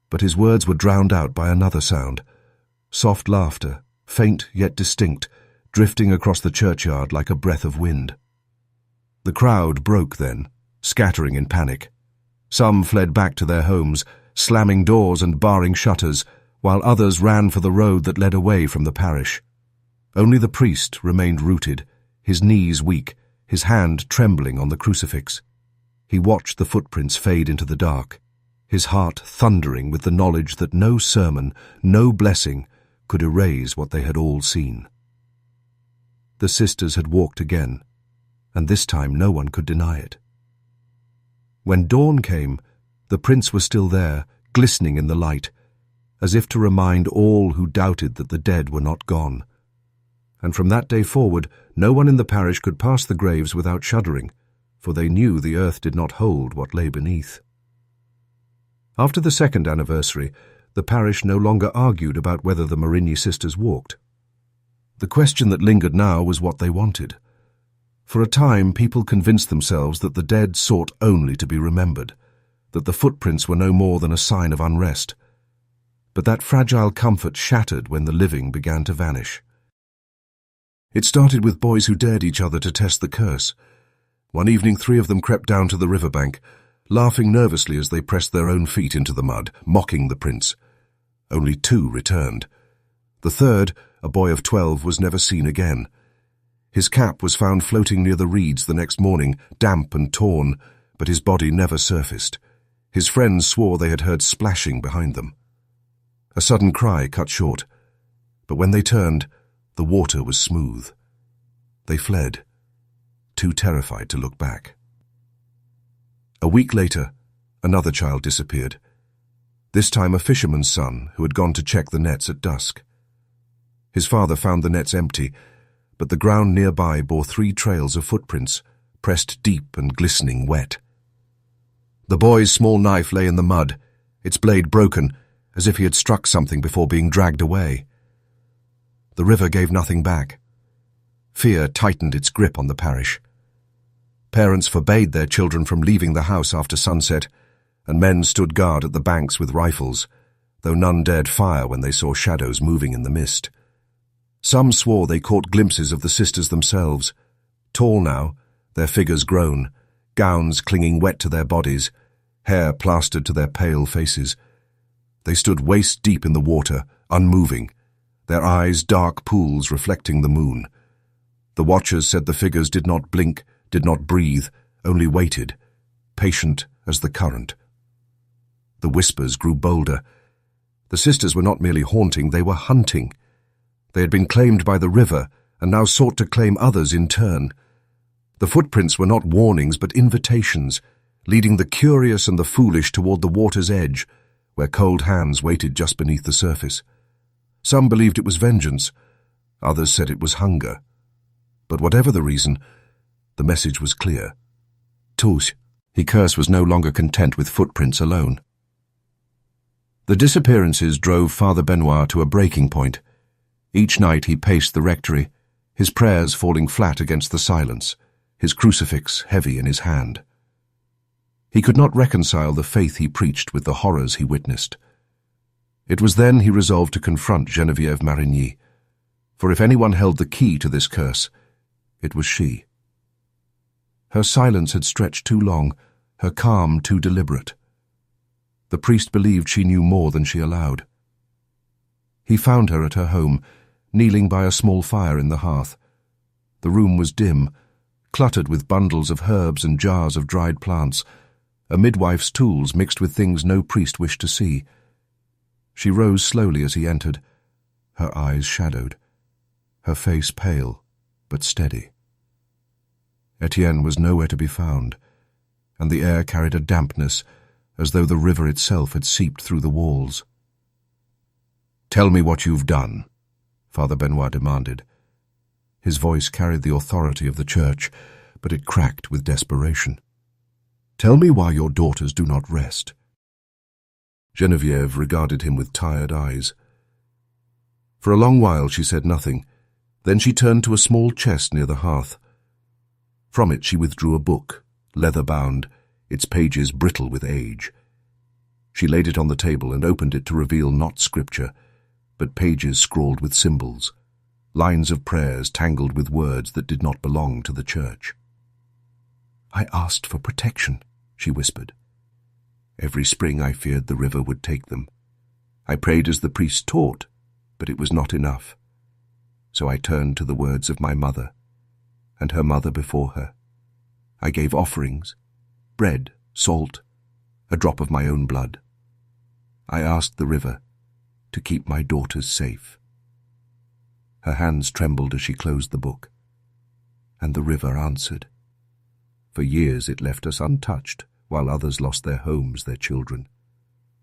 but his words were drowned out by another sound. Soft laughter, faint yet distinct, drifting across the churchyard like a breath of wind. The crowd broke then, scattering in panic. Some fled back to their homes, slamming doors and barring shutters, while others ran for the road that led away from the parish. Only the priest remained rooted, his knees weak, his hand trembling on the crucifix. He watched the footprints fade into the dark, his heart thundering with the knowledge that no sermon, no blessing, could erase what they had all seen. The sisters had walked again, and this time no one could deny it. When dawn came, the prints were still there, glistening in the light, as if to remind all who doubted that the dead were not gone. And from that day forward, no one in the parish could pass the graves without shuddering, for they knew the earth did not hold what lay beneath. After the 2nd anniversary, the parish no longer argued about whether the Marigny sisters walked. The question that lingered now was what they wanted. For a time, people convinced themselves that the dead sought only to be remembered, that the footprints were no more than a sign of unrest. But that fragile comfort shattered when the living began to vanish. It started with boys who dared each other to test the curse. One evening 3 of them crept down to the riverbank, laughing nervously as they pressed their own feet into the mud, mocking the prince. Only 2 returned. The third, a boy of 12, was never seen again. His cap was found floating near the reeds the next morning, damp and torn, but his body never surfaced. His friends swore they had heard splashing behind them. A sudden cry cut short, but when they turned, the water was smooth. They fled, too terrified to look back. A week later, another child disappeared. This time a fisherman's son who had gone to check the nets at dusk. His father found the nets empty, but the ground nearby bore 3 trails of footprints, pressed deep and glistening wet. The boy's small knife lay in the mud, its blade broken, as if he had struck something before being dragged away. The river gave nothing back. Fear tightened its grip on the parish. Parents forbade their children from leaving the house after sunset, and men stood guard at the banks with rifles, though none dared fire when they saw shadows moving in the mist. Some swore they caught glimpses of the sisters themselves, tall now, their figures grown, gowns clinging wet to their bodies, hair plastered to their pale faces. They stood waist-deep in the water, unmoving, their eyes dark pools reflecting the moon. The watchers said the figures did not blink, did not breathe, only waited, patient as the current. The whispers grew bolder. The sisters were not merely haunting, they were hunting. They had been claimed by the river and now sought to claim others in turn. The footprints were not warnings but invitations, leading the curious and the foolish toward the water's edge, where cold hands waited just beneath the surface. Some believed it was vengeance, others said it was hunger. But whatever the reason, the message was clear. Tous. Curse was no longer content with footprints alone. The disappearances drove Father Benoit to a breaking point. Each night he paced the rectory, his prayers falling flat against the silence, his crucifix heavy in his hand. He could not reconcile the faith he preached with the horrors he witnessed. It was then he resolved to confront Geneviève Marigny, for if anyone held the key to this curse, it was she. Her silence had stretched too long, her calm too deliberate. The priest believed she knew more than she allowed. He found her at her home, kneeling by a small fire in the hearth. The room was dim, cluttered with bundles of herbs and jars of dried plants, a midwife's tools mixed with things no priest wished to see. She rose slowly as he entered, her eyes shadowed, her face pale but steady. Etienne was nowhere to be found, and the air carried a dampness as though the river itself had seeped through the walls. "Tell me what you've done," Father Benoit demanded. His voice carried the authority of the church, but it cracked with desperation. "Tell me why your daughters do not rest." Geneviève regarded him with tired eyes. For a long while she said nothing. Then she turned to a small chest near the hearth. From it she withdrew a book, leather-bound, its pages brittle with age. She laid it on the table and opened it to reveal not scripture, but pages scrawled with symbols, lines of prayers tangled with words that did not belong to the church. "I asked for protection," she whispered. "Every spring I feared the river would take them. I prayed as the priest taught, but it was not enough. So I turned to the words of my mother, and her mother before her. I gave offerings, bread, salt, a drop of my own blood. I asked the river to keep my daughters safe." Her hands trembled as she closed the book, and the river answered. For years it left us untouched, while others lost their homes, their children.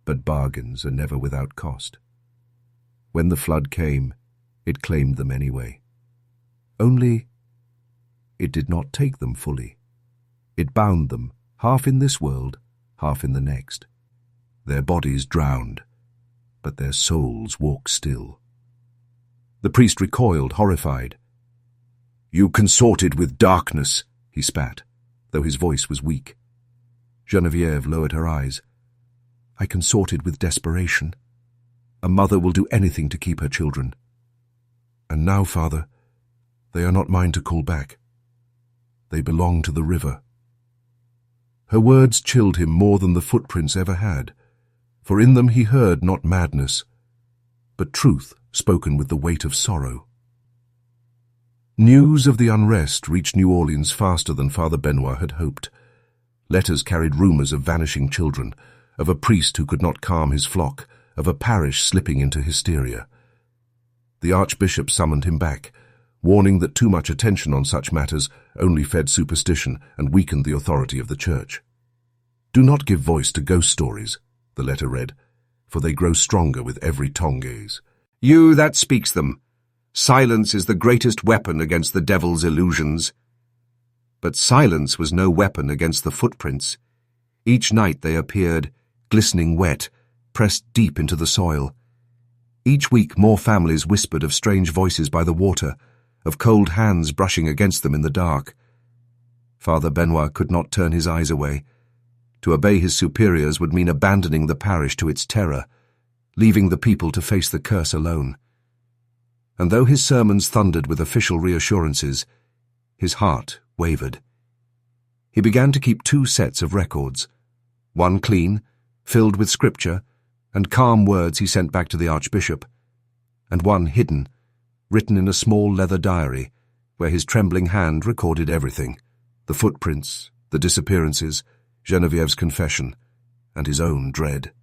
But bargains are never without cost. When the flood came, it claimed them anyway. Only, it did not take them fully. It bound them, half in this world, half in the next. Their bodies drowned, but their souls walk still. The priest recoiled, horrified. "You consorted with darkness," he spat, though his voice was weak. Geneviève lowered her eyes. "I consorted with desperation. A mother will do anything to keep her children. And now, Father, they are not mine to call back. They belong to the river." Her words chilled him more than the footprints ever had, for in them he heard not madness, but truth spoken with the weight of sorrow. News of the unrest reached New Orleans faster than Father Benoit had hoped. Letters carried rumors of vanishing children, of a priest who could not calm his flock, of a parish slipping into hysteria. The Archbishop summoned him back, warning that too much attention on such matters only fed superstition and weakened the authority of the Church. "Do not give voice to ghost stories," the letter read, "for they grow stronger with every tongue gaze. You that speaks them, silence is the greatest weapon against the devil's illusions." But silence was no weapon against the footprints. Each night they appeared, glistening wet, pressed deep into the soil. Each week more families whispered of strange voices by the water, of cold hands brushing against them in the dark. Father Benoit could not turn his eyes away. To obey his superiors would mean abandoning the parish to its terror, leaving the people to face the curse alone. And though his sermons thundered with official reassurances, his heart wavered. He began to keep 2 sets of records, one clean, filled with scripture, and calm words he sent back to the Archbishop, and one hidden, written in a small leather diary, where his trembling hand recorded everything: the footprints, the disappearances, Genevieve's confession, and his own dread.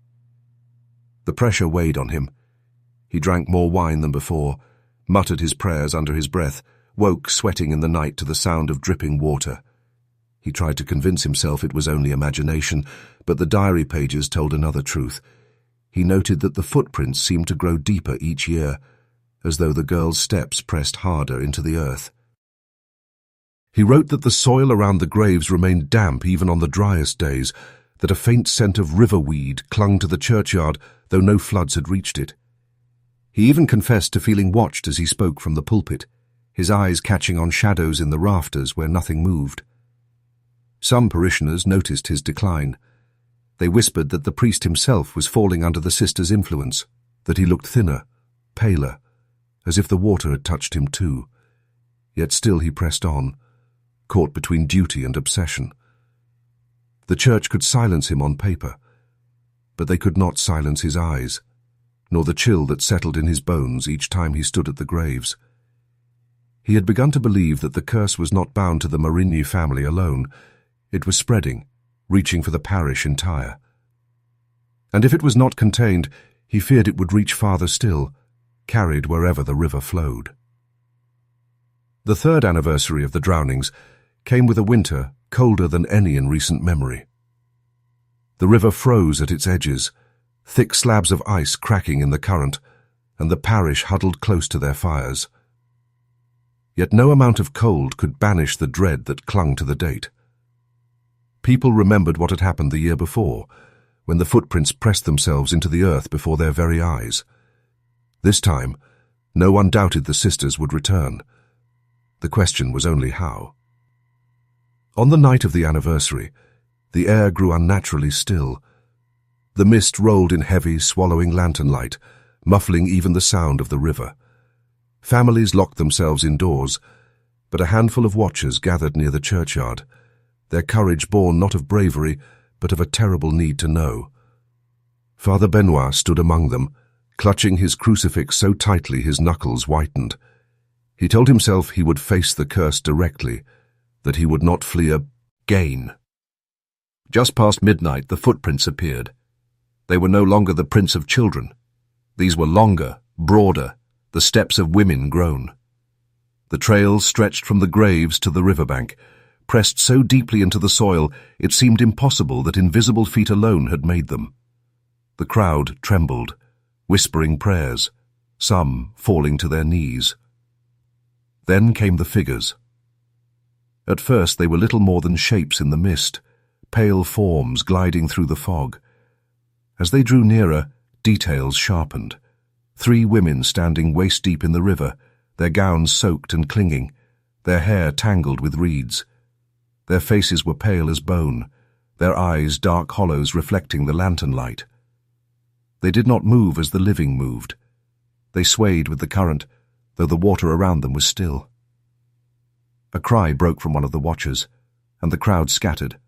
The pressure weighed on him. He drank more wine than before, muttered his prayers under his breath, woke sweating in the night to the sound of dripping water. He tried to convince himself it was only imagination, but the diary pages told another truth. He noted that the footprints seemed to grow deeper each year, as though the girl's steps pressed harder into the earth. He wrote that the soil around the graves remained damp even on the driest days, that a faint scent of riverweed clung to the churchyard, though no floods had reached it. He even confessed to feeling watched as he spoke from the pulpit, his eyes catching on shadows in the rafters where nothing moved. Some parishioners noticed his decline. They whispered that the priest himself was falling under the sister's influence, that he looked thinner, paler, as if the water had touched him too. Yet still he pressed on, caught between duty and obsession. The Church could silence him on paper, but they could not silence his eyes, nor the chill that settled in his bones each time he stood at the graves. He had begun to believe that the curse was not bound to the Marigny family alone. It was spreading, reaching for the parish entire. And if it was not contained, he feared it would reach farther still, carried wherever the river flowed. The 3rd anniversary of the drownings came with a winter colder than any in recent memory. The river froze at its edges, thick slabs of ice cracking in the current, and the parish huddled close to their fires. Yet no amount of cold could banish the dread that clung to the date. People remembered what had happened the year before, when the footprints pressed themselves into the earth before their very eyes. This time, no one doubted the sisters would return. The question was only how. On the night of the anniversary, the air grew unnaturally still. The mist rolled in heavy, swallowing lantern light, muffling even the sound of the river. Families locked themselves indoors, but a handful of watchers gathered near the churchyard, their courage born not of bravery, but of a terrible need to know. Father Benoit stood among them, clutching his crucifix so tightly his knuckles whitened. He told himself he would face the curse directly, that he would not flee a gain. Just past midnight, the footprints appeared. They were no longer the prints of children. These were longer, broader, the steps of women grown. The trails stretched from the graves to the riverbank, pressed so deeply into the soil it seemed impossible that invisible feet alone had made them. The crowd trembled, whispering prayers, some falling to their knees. Then came the figures. At first they were little more than shapes in the mist, pale forms gliding through the fog. As they drew nearer, details sharpened. 3 women standing waist-deep in the river, their gowns soaked and clinging, their hair tangled with reeds. Their faces were pale as bone, their eyes dark hollows reflecting the lantern light. They did not move as the living moved. They swayed with the current, though the water around them was still. A cry broke from one of the watchers, and the crowd scattered.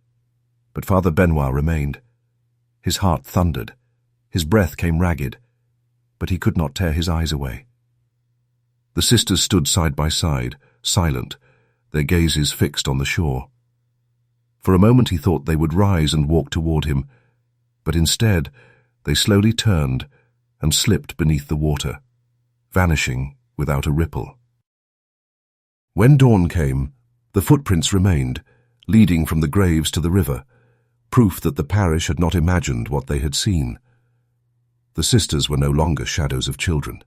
But Father Benoit remained. His heart thundered. His breath came ragged, but he could not tear his eyes away. The sisters stood side by side, silent, their gazes fixed on the shore. For a moment he thought they would rise and walk toward him, but instead they slowly turned and slipped beneath the water, vanishing without a ripple. When dawn came, the footprints remained, leading from the graves to the river, proof that the parish had not imagined what they had seen. The sisters were no longer shadows of children.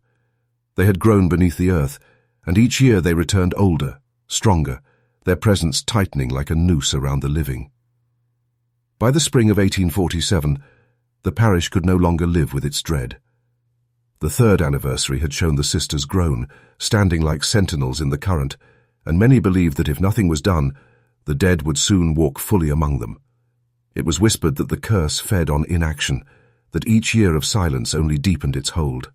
They had grown beneath the earth, and each year they returned older, stronger, their presence tightening like a noose around the living. By the spring of 1847, the parish could no longer live with its dread. The third anniversary had shown the sisters grown, standing like sentinels in the current, and many believed that if nothing was done, the dead would soon walk fully among them. It was whispered that the curse fed on inaction, that each year of silence only deepened its hold.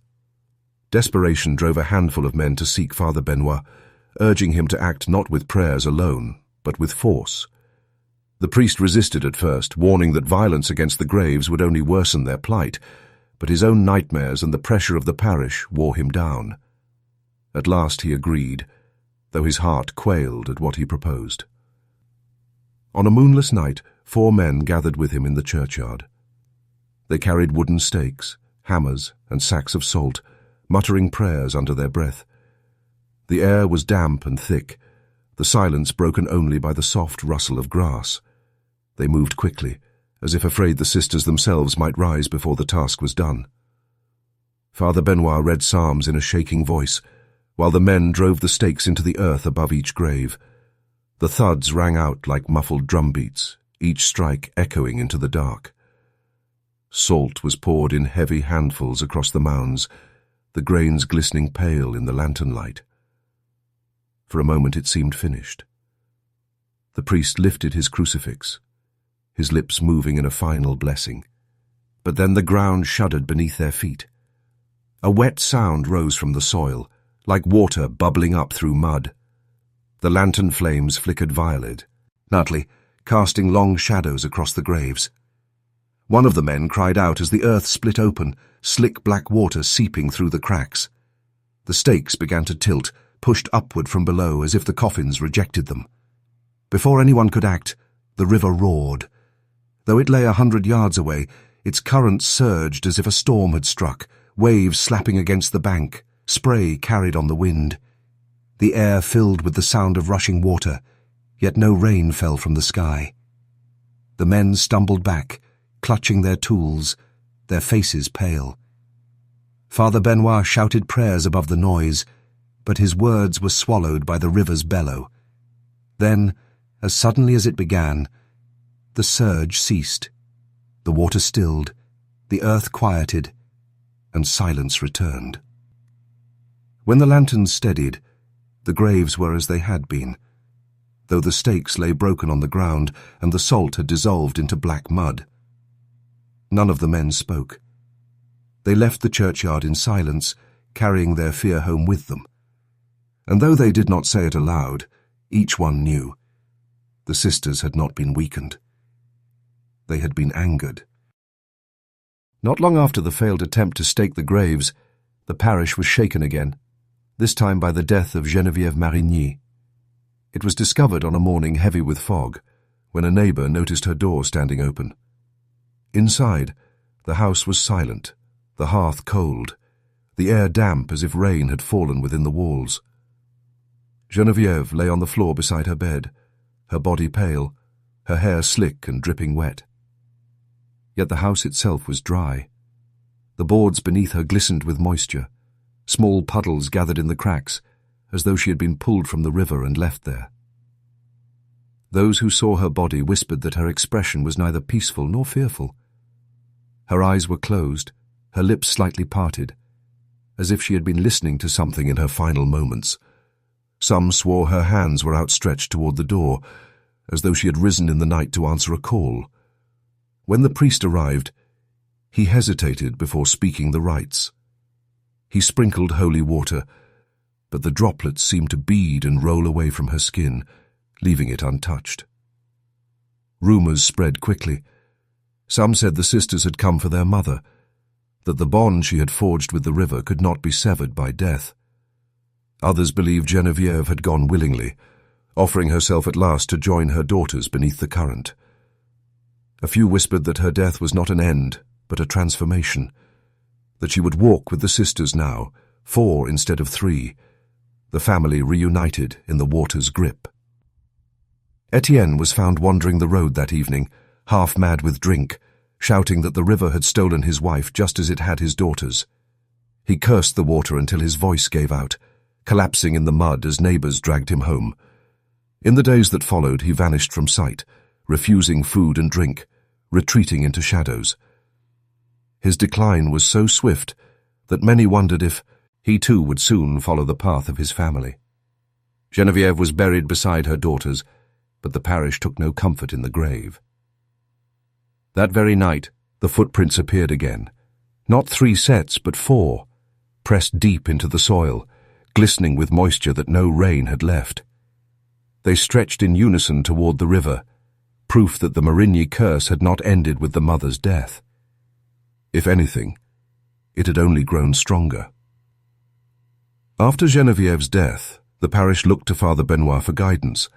Desperation drove a handful of men to seek Father Benoit, urging him to act not with prayers alone, but with force. The priest resisted at first, warning that violence against the graves would only worsen their plight, but his own nightmares and the pressure of the parish wore him down. At last he agreed, though his heart quailed at what he proposed. On a moonless night, 4 men gathered with him in the churchyard. They carried wooden stakes, hammers, and sacks of salt, muttering prayers under their breath. The air was damp and thick, the silence broken only by the soft rustle of grass. They moved quickly, as if afraid the sisters themselves might rise before the task was done. Father Benoit read psalms in a shaking voice, while the men drove the stakes into the earth above each grave. The thuds rang out like muffled drumbeats, each strike echoing into the dark. Salt was poured in heavy handfuls across the mounds, the grains glistening pale in the lantern light. For a moment it seemed finished. The priest lifted his crucifix, his lips moving in a final blessing. But then the ground shuddered beneath their feet. A wet sound rose from the soil, like water bubbling up through mud. The lantern flames flickered violently, casting long shadows across the graves. One of the men cried out as the earth split open, slick black water seeping through the cracks. The stakes began to tilt, pushed upward from below as if the coffins rejected them. Before anyone could act, the river roared. Though it lay 100 yards away, its current surged as if a storm had struck, waves slapping against the bank, spray carried on the wind. The air filled with the sound of rushing water, yet no rain fell from the sky. The men stumbled back, clutching their tools, their faces pale. Father Benoit shouted prayers above the noise, but his words were swallowed by the river's bellow. Then, as suddenly as it began, the surge ceased, the water stilled, the earth quieted, and silence returned. When the lanterns steadied, the graves were as they had been, though the stakes lay broken on the ground and the salt had dissolved into black mud. None of the men spoke. They left the churchyard in silence, carrying their fear home with them. And though they did not say it aloud, each one knew. The sisters had not been weakened. They had been angered. Not long after the failed attempt to stake the graves, the parish was shaken again, this time by the death of Geneviève Marigny. It was discovered on a morning heavy with fog, when a neighbour noticed her door standing open. Inside, the house was silent, the hearth cold, the air damp as if rain had fallen within the walls. Geneviève lay on the floor beside her bed, her body pale, her hair slick and dripping wet. Yet the house itself was dry. The boards beneath her glistened with moisture. Small puddles gathered in the cracks, as though she had been pulled from the river and left there. Those who saw her body whispered that her expression was neither peaceful nor fearful. Her eyes were closed, her lips slightly parted, as if she had been listening to something in her final moments. Some swore her hands were outstretched toward the door, as though she had risen in the night to answer a call. When the priest arrived, He hesitated before speaking the rites. He sprinkled holy water, but the droplets seemed to bead and roll away from her skin, leaving it untouched. Rumors spread quickly. Some said the sisters had come for their mother, that the bond she had forged with the river could not be severed by death. Others believed Geneviève had gone willingly, offering herself at last to join her daughters beneath the current. A few whispered that her death was not an end, but a transformation, that she would walk with the sisters now, 4 instead of 3, the family reunited in the water's grip. Etienne was found wandering the road that evening, half mad with drink, shouting that the river had stolen his wife just as it had his daughters. He cursed the water until his voice gave out, collapsing in the mud as neighbors dragged him home. In the days that followed, he vanished from sight, refusing food and drink, retreating into shadows. His decline was so swift that many wondered if he too would soon follow the path of his family. Geneviève was buried beside her daughters, but the parish took no comfort in the grave. That very night, the footprints appeared again. Not 3 sets, but 4, pressed deep into the soil, glistening with moisture that no rain had left. They stretched in unison toward the river, proof that the Marigny curse had not ended with the mother's death. If anything, it had only grown stronger. After Geneviève's death, the parish looked to Father Benoit for guidance,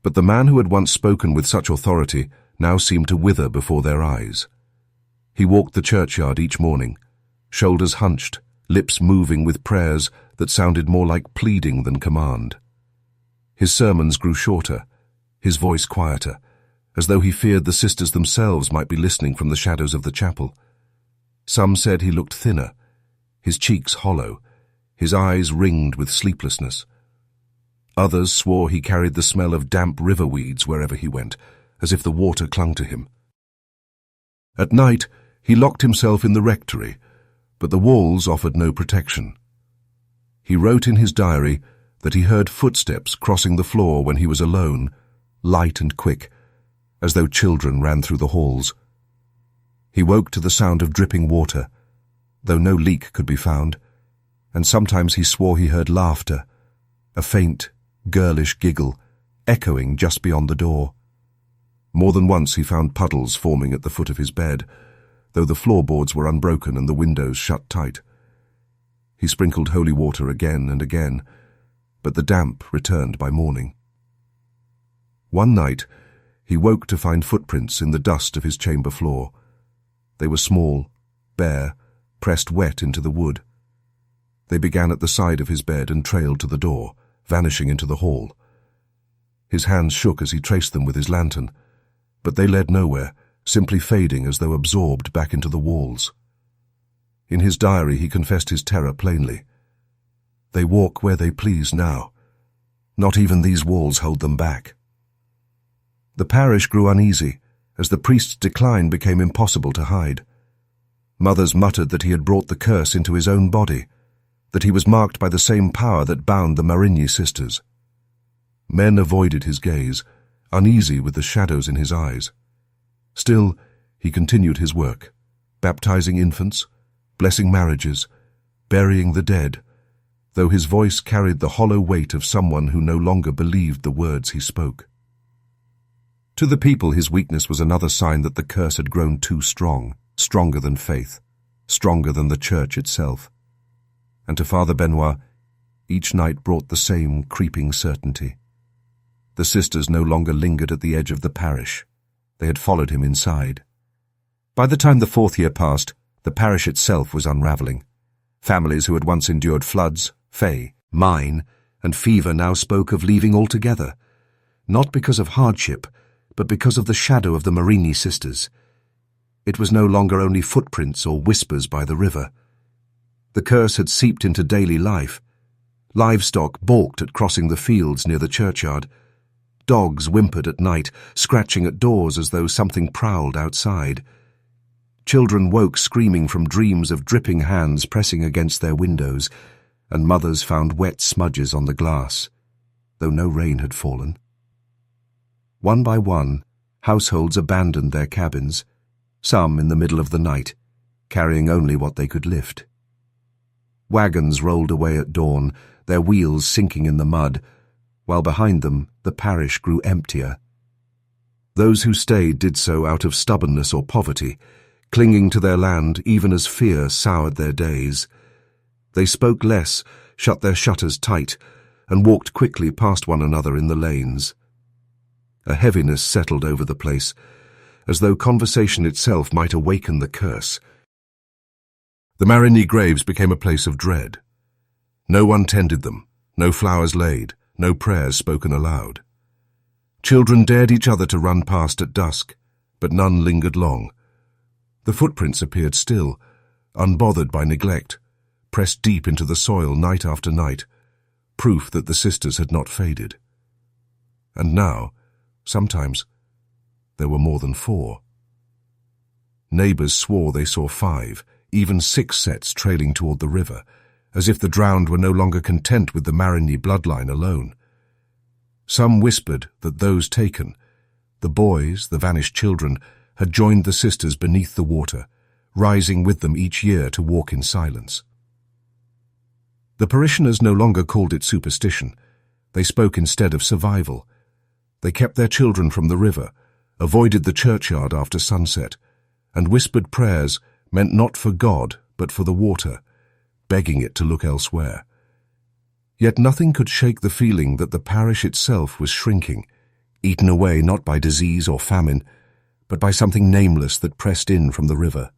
but the man who had once spoken with such authority now seemed to wither before their eyes. He walked the churchyard each morning, shoulders hunched, lips moving with prayers that sounded more like pleading than command. His sermons grew shorter, his voice quieter, as though he feared the sisters themselves might be listening from the shadows of the chapel. Some said he looked thinner, his cheeks hollow, his eyes ringed with sleeplessness. Others swore he carried the smell of damp river weeds wherever he went, as if the water clung to him. At night, he locked himself in the rectory, but the walls offered no protection. He wrote in his diary that he heard footsteps crossing the floor when he was alone, light and quick, as though children ran through the halls. He woke to the sound of dripping water, though no leak could be found, and sometimes he swore he heard laughter, a faint, girlish giggle, echoing just beyond the door. More than once he found puddles forming at the foot of his bed, though the floorboards were unbroken and the windows shut tight. He sprinkled holy water again and again, but the damp returned by morning. One night, he woke to find footprints in the dust of his chamber floor. They were small, bare, pressed wet into the wood. They began at the side of his bed and trailed to the door, vanishing into the hall. His hands shook as he traced them with his lantern, but they led nowhere, simply fading as though absorbed back into the walls. In his diary he confessed his terror plainly. They walk where they please now. Not even these walls hold them back. The parish grew uneasy as the priest's decline became impossible to hide. Mothers muttered that he had brought the curse into his own body, that he was marked by the same power that bound the Marigny sisters. Men avoided his gaze, uneasy with the shadows in his eyes. Still, he continued his work, baptizing infants, blessing marriages, burying the dead, though his voice carried the hollow weight of someone who no longer believed the words he spoke. To the people, his weakness was another sign that the curse had grown too strong, stronger than faith, stronger than the church itself. And to Father Benoit, each night brought the same creeping certainty. The sisters no longer lingered at the edge of the parish. They had followed him inside. By the time the 4th year passed, the parish itself was unraveling. Families who had once endured floods, famine, and fever now spoke of leaving altogether, not because of hardship, but because of the shadow of the Marini sisters. It was no longer only footprints or whispers by the river. The curse had seeped into daily life. Livestock balked at crossing the fields near the churchyard. Dogs whimpered at night, scratching at doors as though something prowled outside. Children woke screaming from dreams of dripping hands pressing against their windows, and mothers found wet smudges on the glass, though no rain had fallen. One by one, households abandoned their cabins, some in the middle of the night, carrying only what they could lift. Wagons rolled away at dawn, their wheels sinking in the mud, while behind them the parish grew emptier. Those who stayed did so out of stubbornness or poverty, clinging to their land even as fear soured their days. They spoke less, shut their shutters tight, and walked quickly past one another in the lanes. A heaviness settled over the place, as though conversation itself might awaken the curse. The Marini graves became a place of dread. No one tended them, no flowers laid, no prayers spoken aloud. Children dared each other to run past at dusk, but none lingered long. The footprints appeared still, unbothered by neglect, pressed deep into the soil night after night, proof that the sisters had not faded. And now, sometimes, there were more than 4. Neighbors swore they saw 5, even 6 sets trailing toward the river, as if the drowned were no longer content with the Marigny bloodline alone. Some whispered that those taken, the boys, the vanished children, had joined the sisters beneath the water, rising with them each year to walk in silence. The parishioners no longer called it superstition. They spoke instead of survival. They kept their children from the river, avoided the churchyard after sunset, and whispered prayers meant not for God but for the water, begging it to look elsewhere. Yet nothing could shake the feeling that the parish itself was shrinking, eaten away not by disease or famine, but by something nameless that pressed in from the river.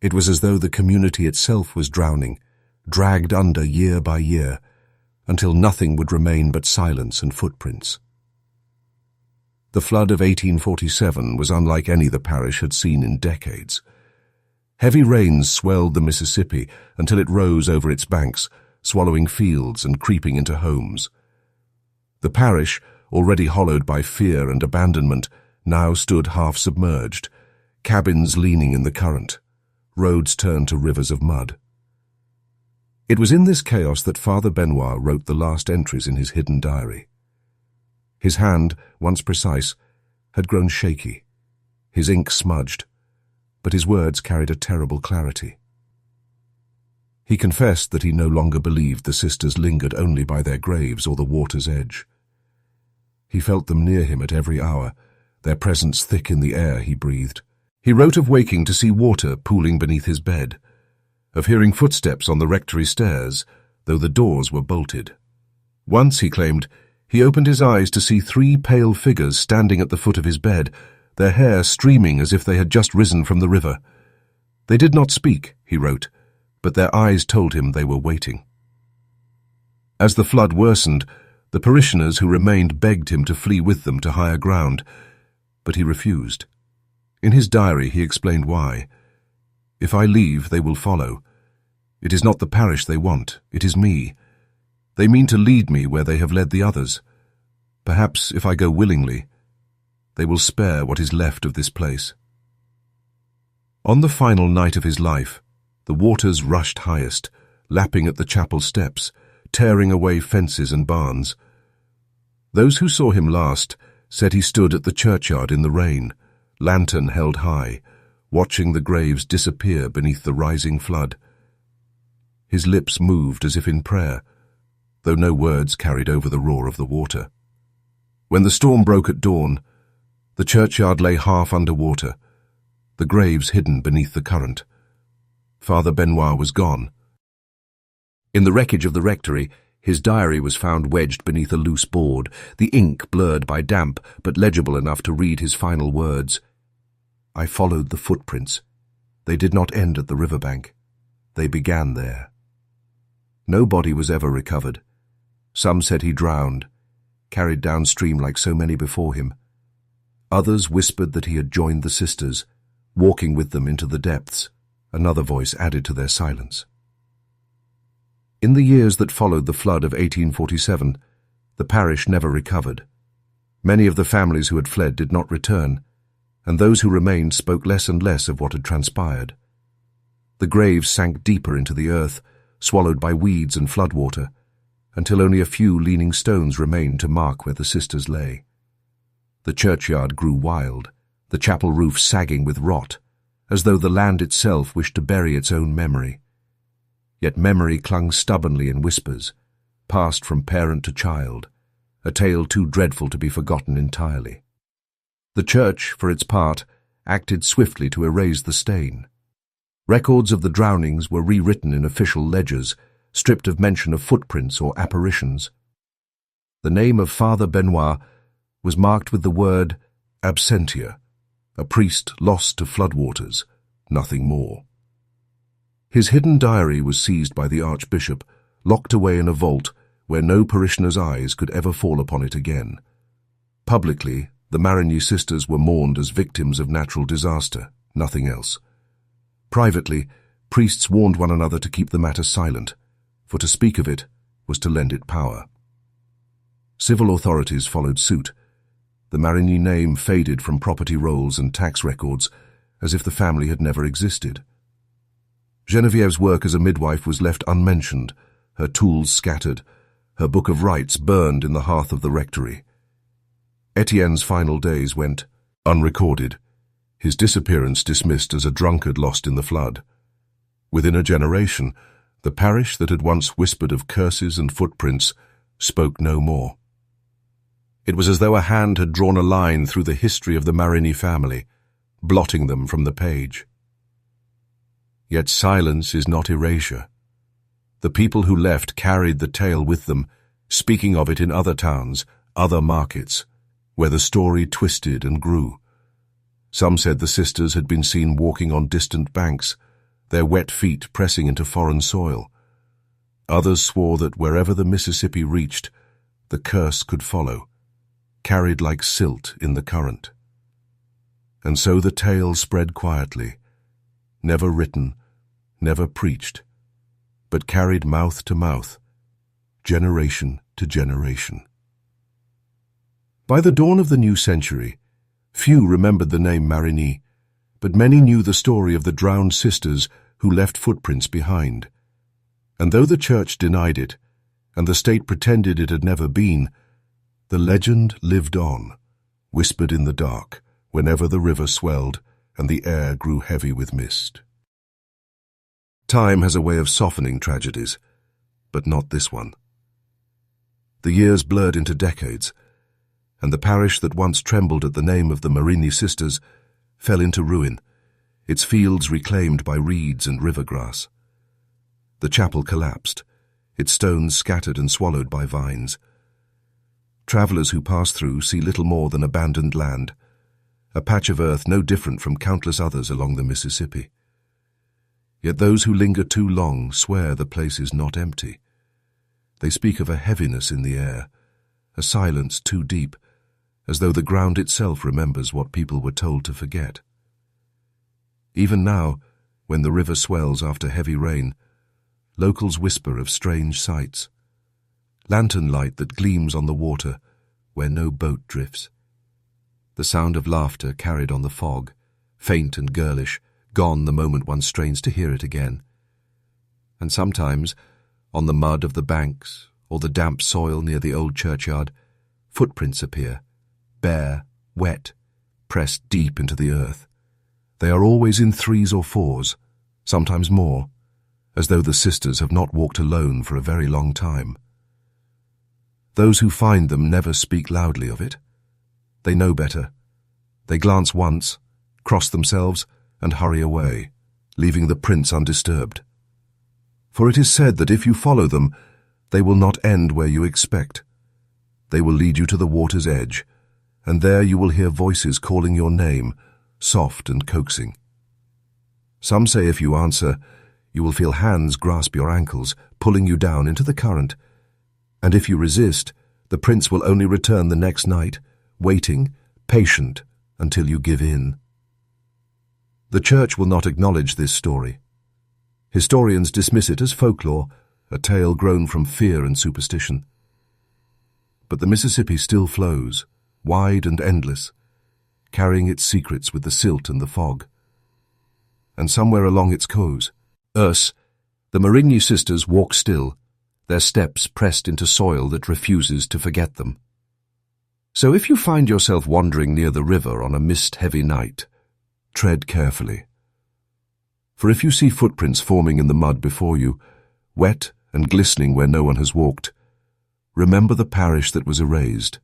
It was as though the community itself was drowning, dragged under year by year, until nothing would remain but silence and footprints. The flood of 1847 was unlike any the parish had seen in decades. Heavy rains swelled the Mississippi until it rose over its banks, swallowing fields and creeping into homes. The parish, already hollowed by fear and abandonment, now stood half-submerged, cabins leaning in the current, roads turned to rivers of mud. It was in this chaos that Father Benoit wrote the last entries in his hidden diary. His hand, once precise, had grown shaky, his ink smudged, but his words carried a terrible clarity. He confessed that he no longer believed the sisters lingered only by their graves or the water's edge. He felt them near him at every hour, their presence thick in the air he breathed. He wrote of waking to see water pooling beneath his bed, of hearing footsteps on the rectory stairs, though the doors were bolted. Once, he claimed, he opened his eyes to see 3 pale figures standing at the foot of his bed, their hair streaming as if they had just risen from the river. They did not speak, he wrote, but their eyes told him they were waiting. As the flood worsened, the parishioners who remained begged him to flee with them to higher ground, but he refused. In his diary he explained why. "If I leave, they will follow. It is not the parish they want, it is me. They mean to lead me where they have led the others. Perhaps, if I go willingly, they will spare what is left of this place." On the final night of his life, the waters rushed highest, lapping at the chapel steps, tearing away fences and barns. Those who saw him last said he stood at the churchyard in the rain, lantern held high, watching the graves disappear beneath the rising flood. His lips moved as if in prayer, though no words carried over the roar of the water. When the storm broke at dawn, the churchyard lay half under water, the graves hidden beneath the current. Father Benoit was gone. In the wreckage of the rectory, his diary was found wedged beneath a loose board, the ink blurred by damp but legible enough to read his final words. "I followed the footprints. They did not end at the riverbank. They began there." No body was ever recovered. Some said he drowned, carried downstream like so many before him. Others whispered that he had joined the sisters, walking with them into the depths. Another voice added to their silence. In the years that followed the flood of 1847, the parish never recovered. Many of the families who had fled did not return, and those who remained spoke less and less of what had transpired. The graves sank deeper into the earth, swallowed by weeds and floodwater, until only a few leaning stones remained to mark where the sisters lay. The churchyard grew wild, the chapel roof sagging with rot, as though the land itself wished to bury its own memory. Yet memory clung stubbornly in whispers, passed from parent to child, a tale too dreadful to be forgotten entirely. The church, for its part, acted swiftly to erase the stain. Records of the drownings were rewritten in official ledgers, stripped of mention of footprints or apparitions. The name of Father Benoit was marked with the word absentia, a priest lost to floodwaters, nothing more. His hidden diary was seized by the archbishop, locked away in a vault where no parishioner's eyes could ever fall upon it again. Publicly, the Marigny sisters were mourned as victims of natural disaster, nothing else. Privately, priests warned one another to keep the matter silent, for to speak of it was to lend it power. Civil authorities followed suit. The Marigny name faded from property rolls and tax records, as if the family had never existed. Genevieve's work as a midwife was left unmentioned, her tools scattered, her book of rites burned in the hearth of the rectory. Etienne's final days went unrecorded, his disappearance dismissed as a drunkard lost in the flood. Within a generation, the parish that had once whispered of curses and footprints spoke no more. It was as though a hand had drawn a line through the history of the Marini family, blotting them from the page. Yet silence is not erasure. The people who left carried the tale with them, speaking of it in other towns, other markets, where the story twisted and grew. Some said the sisters had been seen walking on distant banks, their wet feet pressing into foreign soil. Others swore that wherever the Mississippi reached, the curse could follow, carried like silt in the current. And so the tale spread quietly, never written, never preached, but carried mouth to mouth, generation to generation. By the dawn of the new century, few remembered the name Marigny, but many knew the story of the drowned sisters who left footprints behind. And though the church denied it, and the state pretended it had never been, the legend lived on, whispered in the dark, whenever the river swelled and the air grew heavy with mist. Time has a way of softening tragedies, but not this one. The years blurred into decades, and the parish that once trembled at the name of the Marigny sisters fell into ruin, its fields reclaimed by reeds and river grass. The chapel collapsed, its stones scattered and swallowed by vines. Travellers who pass through see little more than abandoned land, a patch of earth no different from countless others along the Mississippi. Yet those who linger too long swear the place is not empty. They speak of a heaviness in the air, a silence too deep, as though the ground itself remembers what people were told to forget. Even now, when the river swells after heavy rain, locals whisper of strange sights. Lantern light that gleams on the water where no boat drifts. The sound of laughter carried on the fog, faint and girlish, gone the moment one strains to hear it again. And sometimes, on the mud of the banks or the damp soil near the old churchyard, footprints appear, bare, wet, pressed deep into the earth. They are always in 3s or 4s, sometimes more, as though the sisters have not walked alone for a very long time. Those who find them never speak loudly of it. They know better. They glance once, cross themselves, and hurry away, leaving the prints undisturbed. For it is said that if you follow them, they will not end where you expect. They will lead you to the water's edge, and there you will hear voices calling your name, soft and coaxing. Some say if you answer, you will feel hands grasp your ankles, pulling you down into the current, and if you resist, the prince will only return the next night, waiting, patient, until you give in. The church will not acknowledge this story. Historians dismiss it as folklore, a tale grown from fear and superstition. But the Mississippi still flows, wide and endless, carrying its secrets with the silt and the fog. And somewhere along its course, the Marigny sisters walk still, their steps pressed into soil that refuses to forget them. So if you find yourself wandering near the river on a mist-heavy night, tread carefully, For if you see footprints forming in the mud before you, wet and glistening where no one has walked, remember the parish that was erased,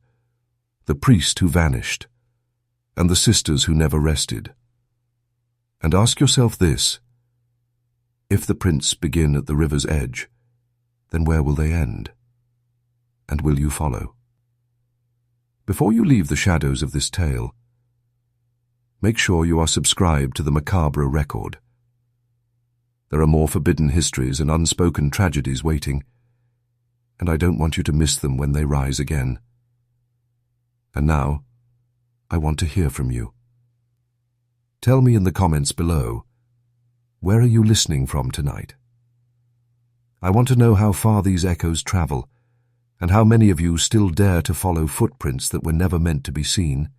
the priest who vanished, and the sisters who never rested. And ask yourself this: if the prints begin at the river's edge, then where will they end? And will you follow? Before you leave the shadows of this tale, make sure you are subscribed to the Macabre Record. There are more forbidden histories and unspoken tragedies waiting, and I don't want you to miss them when they rise again. And now, I want to hear from you. Tell me in the comments below, where are you listening from tonight? I want to know how far these echoes travel, and how many of you still dare to follow footprints that were never meant to be seen.